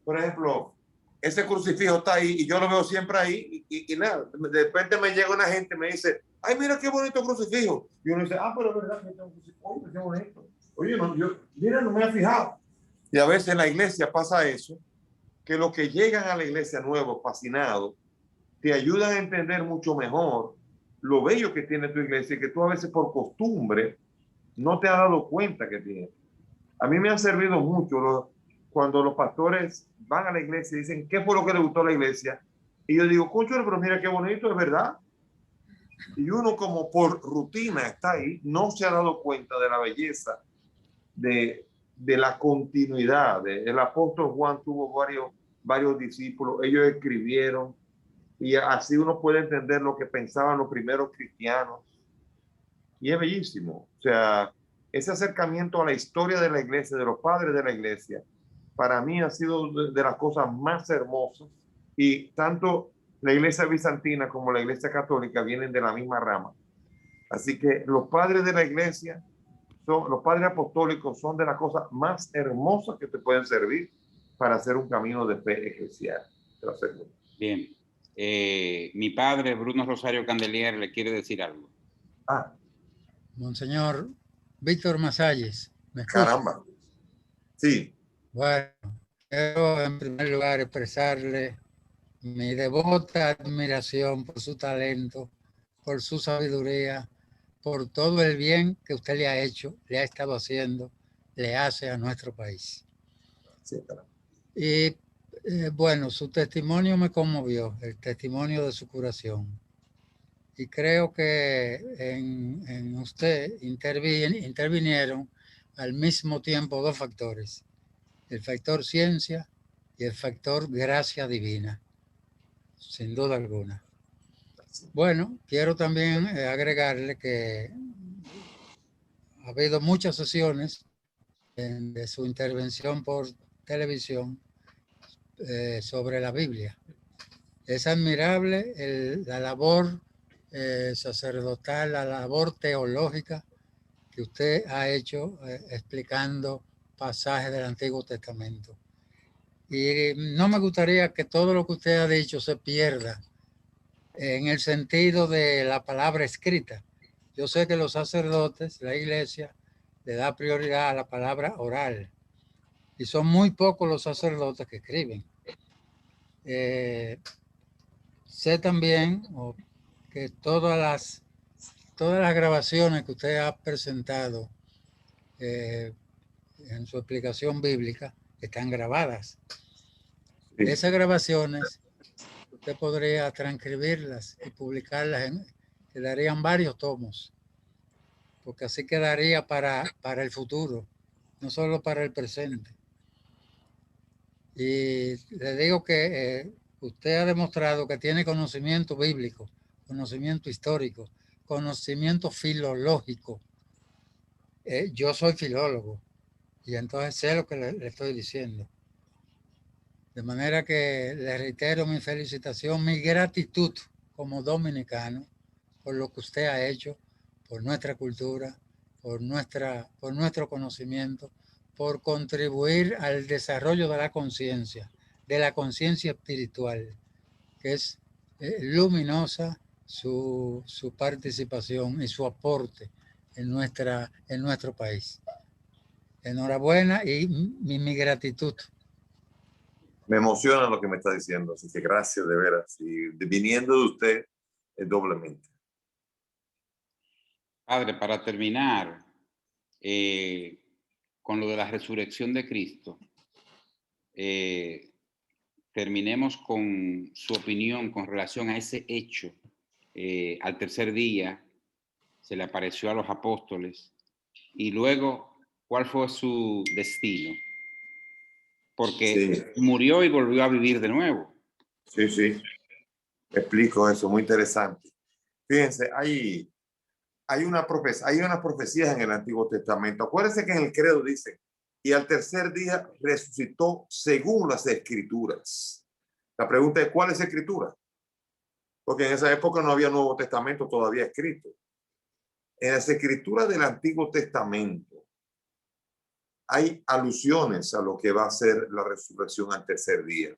por ejemplo, ese crucifijo está ahí y yo lo veo siempre ahí y nada, de repente me llega una gente y me dice, ay, mira qué bonito crucifijo. Y uno dice, pero es verdad que tengo un crucifijo, oye, qué bonito. Oye, mira, no me he fijado. Y a veces en la iglesia pasa eso, que los que llegan a la iglesia nuevos, fascinados, te ayudan a entender mucho mejor lo bello que tiene tu iglesia y que tú a veces por costumbre no te has dado cuenta que tiene. A mí me han servido mucho cuando los pastores van a la iglesia y dicen, ¿qué fue lo que le gustó a la iglesia? Y yo digo, concho, pero mira qué bonito, es verdad. Y uno como por rutina está ahí, no se ha dado cuenta de la belleza, de la continuidad. El apóstol Juan tuvo varios discípulos, ellos escribieron, y así uno puede entender lo que pensaban los primeros cristianos. Y es bellísimo. O sea, ese acercamiento a la historia de la iglesia, de los padres de la iglesia, para mí ha sido de las cosas más hermosas. Y tanto la iglesia bizantina como la iglesia católica vienen de la misma rama. Así que los padres de la iglesia, los padres apostólicos, son de las cosas más hermosas que te pueden servir para hacer un camino de fe eclesial. Bien. Mi padre, Bruno Rosario Candelier, le quiere decir algo. Monseñor Víctor Masalles. Caramba. Sí. Bueno, quiero en primer lugar expresarle mi devota admiración por su talento, por su sabiduría, por todo el bien que usted le ha hecho, le ha estado haciendo, le hace a nuestro país. Sí, claro. Y bueno, su testimonio me conmovió, el testimonio de su curación. Y creo que en usted intervinieron al mismo tiempo dos factores, el factor ciencia y el factor gracia divina, sin duda alguna. Bueno, quiero también agregarle que ha habido muchas sesiones de su intervención por televisión sobre la Biblia. Es admirable la labor sacerdotal, la labor teológica que usted ha hecho explicando pasajes del Antiguo Testamento. Y no me gustaría que todo lo que usted ha dicho se pierda en el sentido de la palabra escrita. Yo sé que los sacerdotes, la iglesia, le da prioridad a la palabra oral. Y son muy pocos los sacerdotes que escriben. Sé también que todas las grabaciones que usted ha presentado en su explicación bíblica están grabadas. Sí. Esas grabaciones usted podría transcribirlas y publicarlas, quedarían varios tomos, porque así quedaría para el futuro, no solo para el presente. Y le digo que usted ha demostrado que tiene conocimiento bíblico, conocimiento histórico, conocimiento filológico, yo soy filólogo y entonces sé lo que le estoy diciendo. De manera que le reitero mi felicitación, mi gratitud como dominicano por lo que usted ha hecho, por nuestra cultura, por nuestro conocimiento, por contribuir al desarrollo de la conciencia espiritual, que es luminosa su participación y su aporte en nuestro país. Enhorabuena y mi gratitud. Me emociona lo que me está diciendo, así que gracias de veras. Y viniendo de usted, es doblemente. Padre, para terminar, con lo de la resurrección de Cristo, terminemos con su opinión con relación a ese hecho. Al tercer día se le apareció a los apóstoles y luego, ¿cuál fue su destino? Porque Sí, murió y volvió a vivir de nuevo. sí. Explico eso, muy interesante. Fíjense, hay unas profecías en el Antiguo Testamento. Acuérdense que en el credo dice, y al tercer día resucitó según las Escrituras. La pregunta es, ¿cuál es Escritura? Porque en esa época no había Nuevo Testamento todavía escrito. En las Escrituras del Antiguo Testamento hay alusiones a lo que va a ser la resurrección al tercer día.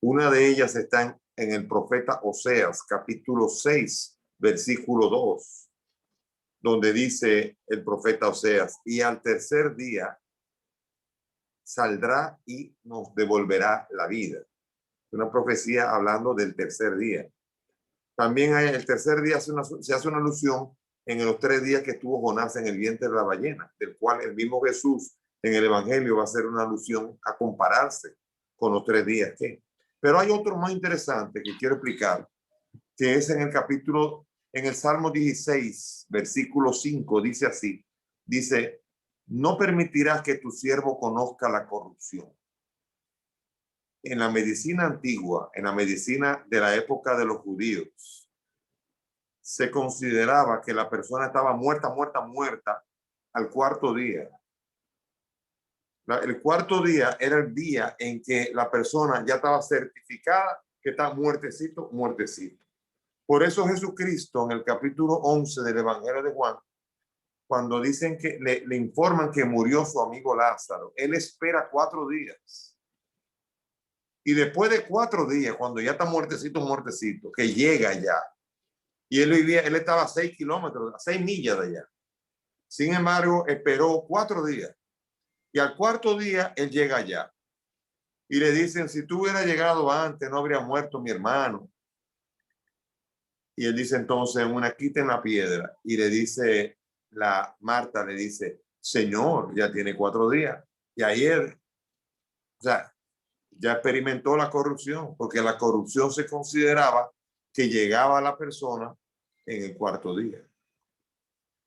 Una de ellas está en el profeta Oseas, capítulo 6, versículo 2, donde dice el profeta Oseas, y al tercer día saldrá y nos devolverá la vida. Una profecía hablando del tercer día. También el tercer día se hace una alusión en los 3 días que estuvo Jonás en el vientre de la ballena, del cual el mismo Jesús en el Evangelio va a hacer una alusión a compararse con los 3 días. ¿Qué? Pero hay otro más interesante que quiero explicar, que es en el Salmo 16, versículo 5, dice así, dice, no permitirás que tu siervo conozca la corrupción. En la medicina antigua, en la medicina de la época de los judíos, se consideraba que la persona estaba muerta al cuarto día. El cuarto día era el día en que la persona ya estaba certificada que está muertecito. Por eso Jesucristo en el capítulo 11 del Evangelio de Juan, cuando dicen que le informan que murió su amigo Lázaro, él espera 4 días. Y después de 4 días, cuando ya está muertecito, que llega ya, y él estaba a 6 kilómetros, a 6 millas de allá. Sin embargo, esperó 4 días. Y al cuarto día, él llega allá. Y le dicen, si tú hubieras llegado antes, no habría muerto mi hermano. Y él dice entonces, quiten la piedra. Y le dice, Marta le dice, Señor, ya tiene 4 días. Y ayer, o sea, ya experimentó la corrupción, porque la corrupción se consideraba que llegaba a la persona en el cuarto día.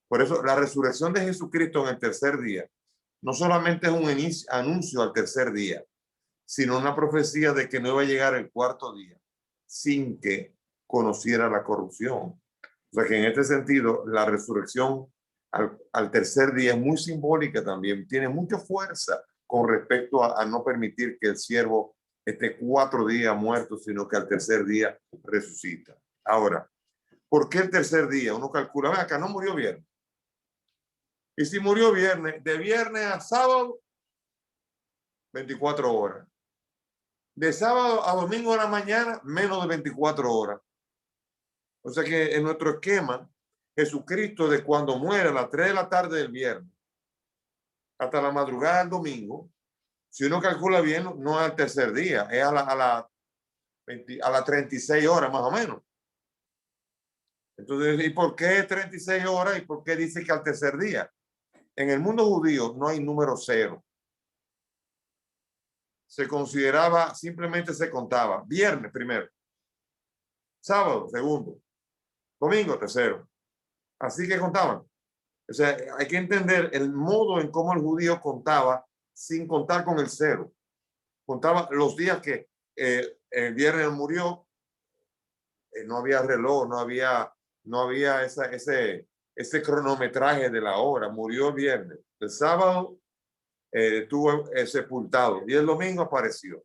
Por eso la resurrección de Jesucristo en el tercer día no solamente es un anuncio al tercer día, sino una profecía de que no iba a llegar el cuarto día sin que conociera la corrupción. O sea que en este sentido la resurrección al tercer día es muy simbólica también, tiene mucha fuerza con respecto a no permitir que el siervo esté 4 días muerto, sino que al tercer día resucita. Ahora, ¿por qué el tercer día? Uno calcula, ven acá, no murió viernes. Y si murió viernes, de viernes a sábado, 24 horas. De sábado a domingo de la mañana, menos de 24 horas. O sea que en nuestro esquema, Jesucristo de cuando muere a las 3 de la tarde del viernes hasta la madrugada del domingo, si uno calcula bien, no es al tercer día, es a las 36 horas más o menos. Entonces, ¿y por qué 36 horas? ¿Y por qué dice que al tercer día? En el mundo judío no hay número 0. Se consideraba, simplemente se contaba. Viernes primero, sábado segundo, domingo tercero. Así que contaban. O sea, hay que entender el modo en cómo el judío contaba sin contar con el 0. Contaba los días que el viernes murió, no había reloj, no había ese cronometraje de la hora. Murió el viernes. El sábado estuvo sepultado y el domingo apareció.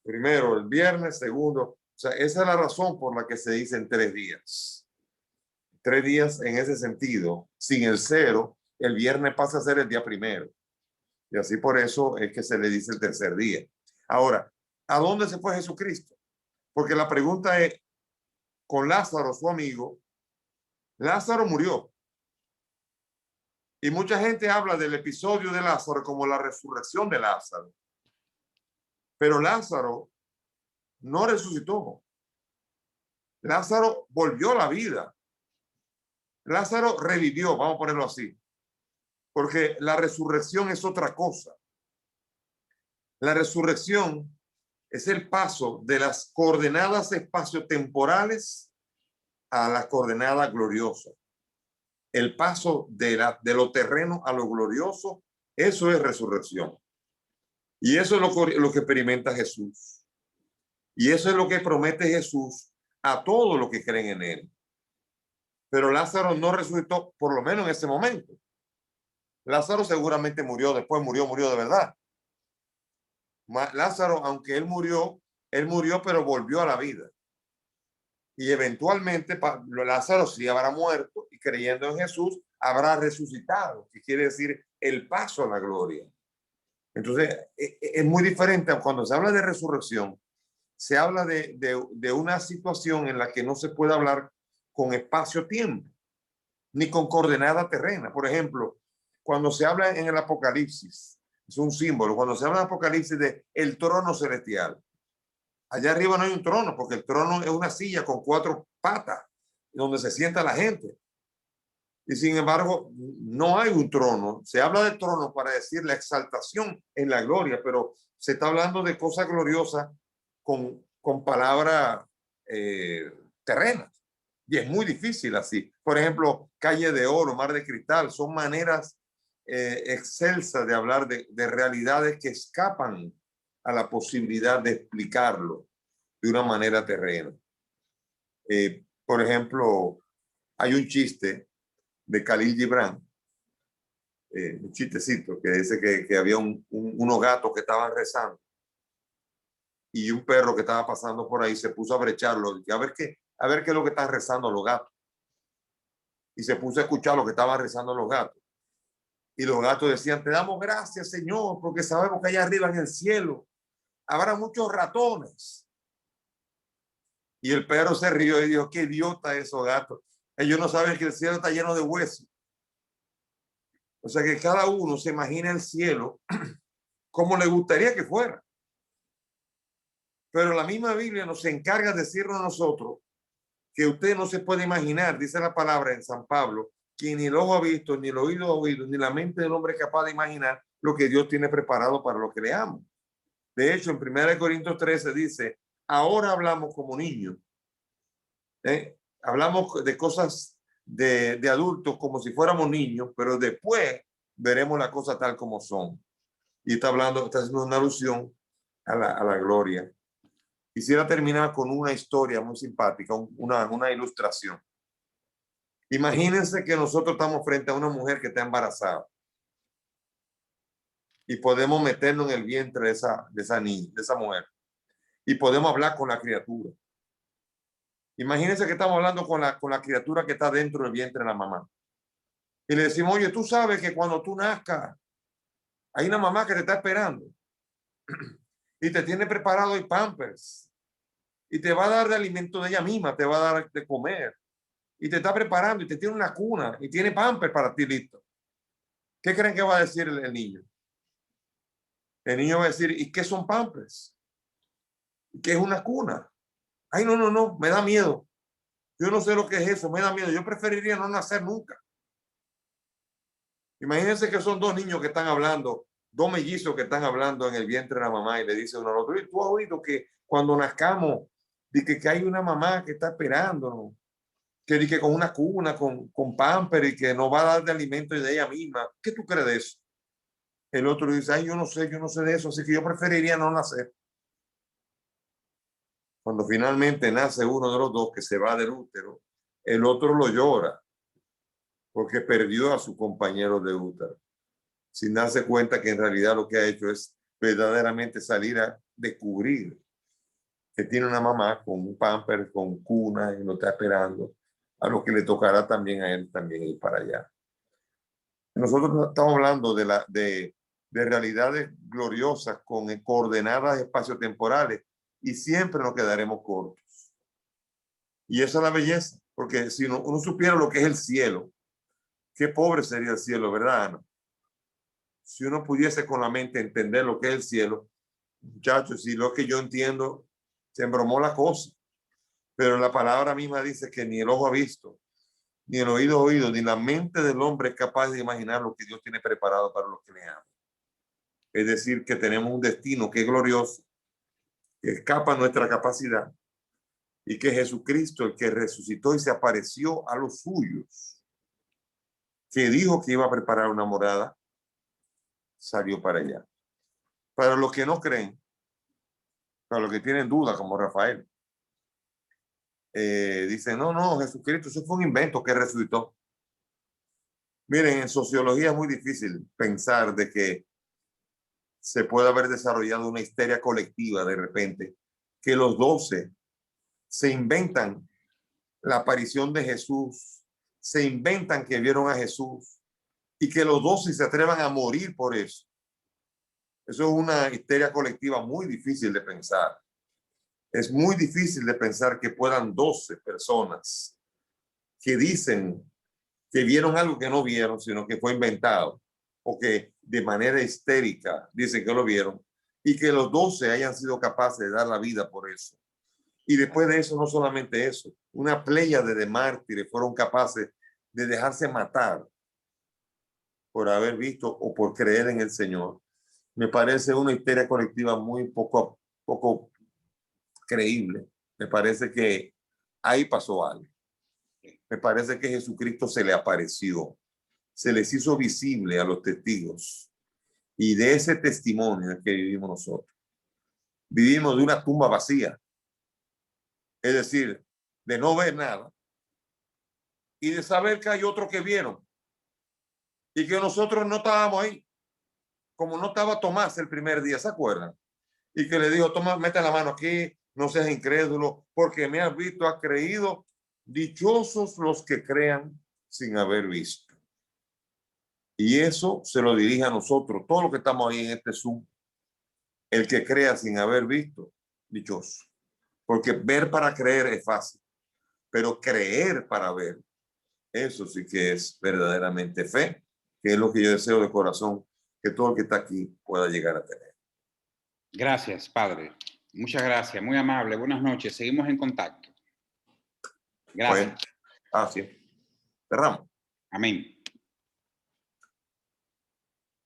Primero el viernes, segundo. O sea, esa es la razón por la que se dicen 3 días. 3 días en ese sentido. Sin el 0, el viernes pasa a ser el día primero. Y así por eso es que se le dice el tercer día. Ahora, ¿a dónde se fue Jesucristo? Porque la pregunta es, con Lázaro, su amigo, Lázaro murió. Y mucha gente habla del episodio de Lázaro como la resurrección de Lázaro. Pero Lázaro no resucitó. Lázaro volvió a la vida. Lázaro revivió, vamos a ponerlo así. Porque la resurrección es otra cosa. La resurrección es el paso de las coordenadas espaciotemporales a las coordenadas gloriosas. El paso de lo terreno a lo glorioso, eso es resurrección. Y eso es lo que experimenta Jesús. Y eso es lo que promete Jesús a todos los que creen en él. Pero Lázaro no resucitó, por lo menos en ese momento. Lázaro seguramente murió, después murió de verdad. Lázaro, aunque él murió, pero volvió a la vida. Y eventualmente Lázaro sí habrá muerto y creyendo en Jesús habrá resucitado, que quiere decir el paso a la gloria. Entonces, es muy diferente. Cuando se habla de resurrección, se habla de una situación en la que no se puede hablar con espacio-tiempo, ni con coordenada terrena. Por ejemplo, cuando se habla en el Apocalipsis, es un símbolo, cuando se habla en el Apocalipsis de el trono celestial, allá arriba no hay un trono, porque el trono es una silla con 4 patas, donde se sienta la gente. Y sin embargo, no hay un trono. Se habla de trono para decir la exaltación en la gloria, pero se está hablando de cosas gloriosas con palabras terrenas. Y es muy difícil así. Por ejemplo, calle de oro, mar de cristal, son maneras excelsas de hablar de realidades que escapan a la posibilidad de explicarlo de una manera terrena. Por ejemplo, hay un chiste de Khalil Gibran, un chistecito que dice que había unos gatos que estaban rezando y un perro que estaba pasando por ahí se puso a brecharlo, a ver qué es lo que están rezando los gatos. Y se puso a escuchar lo que estaban rezando los gatos. Y los gatos decían, te damos gracias, Señor, porque sabemos que allá arriba en el cielo habrá muchos ratones. Y el perro se rió y dijo, qué idiota esos gatos. Ellos no saben que el cielo está lleno de huesos. O sea que cada uno se imagina el cielo como le gustaría que fuera. Pero la misma Biblia nos encarga de decirnos a nosotros que usted no se puede imaginar, dice la palabra en San Pablo, que ni el ojo ha visto, ni el oído ha oído, ni la mente del hombre es capaz de imaginar lo que Dios tiene preparado para los que le aman. De hecho, en 1 Corintios 13 dice, ahora hablamos como niños. Hablamos de cosas de adultos como si fuéramos niños, pero después veremos las cosas tal como son. Y está haciendo una alusión a la gloria. Quisiera terminar con una historia muy simpática, una ilustración. Imagínense que nosotros estamos frente a una mujer que está embarazada y podemos meternos en el vientre de esa mujer y podemos hablar con la criatura. Imagínense que estamos hablando con la criatura que está dentro del vientre de la mamá. Y le decimos, oye, tú sabes que cuando tú nazcas, hay una mamá que te está esperando y te tiene preparado el Pampers y te va a dar de alimento de ella misma, te va a dar de comer y te está preparando y te tiene una cuna y tiene Pampers para ti listo. ¿Qué creen que va a decir el niño? El niño va a decir, ¿y qué son Pampers? ¿Qué es una cuna? Ay, no, me da miedo. Yo no sé lo que es eso, me da miedo. Yo preferiría no nacer nunca. Imagínense que son 2 niños que están hablando, 2 mellizos que están hablando en el vientre de la mamá y le dice uno al otro, ¿y tú has oído que cuando nazcamos, que hay una mamá que está esperándonos, que con una cuna, con pamper y que nos va a dar de alimento y de ella misma? ¿Qué tú crees de eso? El otro dice, ay, yo no sé de eso, así que yo preferiría no nacer. Cuando finalmente nace uno de los 2 que se va del útero, el otro lo llora, porque perdió a su compañero de útero, sin darse cuenta que en realidad lo que ha hecho es verdaderamente salir a descubrir que tiene una mamá con un pamper, con cuna y lo está esperando, a lo que le tocará también a él también ir para allá. Nosotros estamos hablando de realidades gloriosas con coordenadas espaciotemporales y siempre nos quedaremos cortos. Y esa es la belleza, porque si uno supiera lo que es el cielo, qué pobre sería el cielo, ¿verdad, Ana? Si uno pudiese con la mente entender lo que es el cielo, muchachos, si lo que yo entiendo, se embromó la cosa. Pero la palabra misma dice que ni el ojo ha visto, ni el oído ha oído, ni la mente del hombre es capaz de imaginar lo que Dios tiene preparado para los que le aman. Es decir, que tenemos un destino que es glorioso, que escapa a nuestra capacidad, y que Jesucristo, el que resucitó y se apareció a los suyos, que dijo que iba a preparar una morada, salió para allá. Para los que no creen, para los que tienen dudas, como Rafael, dicen, no, Jesucristo, eso fue un invento que resucitó. Miren, en sociología es muy difícil pensar de que se puede haber desarrollado una histeria colectiva de repente, que los 12 se inventan la aparición de Jesús, se inventan que vieron a Jesús y que los 12 se atrevan a morir por eso. Eso es una histeria colectiva muy difícil de pensar. Es muy difícil de pensar que puedan 12 personas que dicen que vieron algo que no vieron, sino que fue inventado, o que de manera histérica dicen que lo vieron, y que los 12 hayan sido capaces de dar la vida por eso. Y después de eso, no solamente eso, una pléyade de mártires fueron capaces de dejarse matar por haber visto o por creer en el Señor. Me parece una histeria colectiva muy poco creíble. Me parece que ahí pasó algo. Me parece que Jesucristo se le apareció, se les hizo visible a los testigos, y de ese testimonio es que vivimos nosotros. Vivimos de una tumba vacía, es decir, de no ver nada y de saber que hay otros que vieron y que nosotros no estábamos ahí, como no estaba Tomás el primer día, ¿se acuerdan? Y que le dijo, Tomás, mete la mano aquí, no seas incrédulo, porque me has visto, has creído. Dichosos los que crean sin haber visto. Y eso se lo dirige a nosotros, todos los que estamos ahí en este Zoom. El que crea sin haber visto, dichoso. Porque ver para creer es fácil, pero creer para ver, eso sí que es verdaderamente fe, que es lo que yo deseo de corazón, que todo el que está aquí pueda llegar a tener. Gracias, Padre. Muchas gracias, muy amable. Buenas noches. Seguimos en contacto. Gracias. Bueno, así. Cerramos. Amén.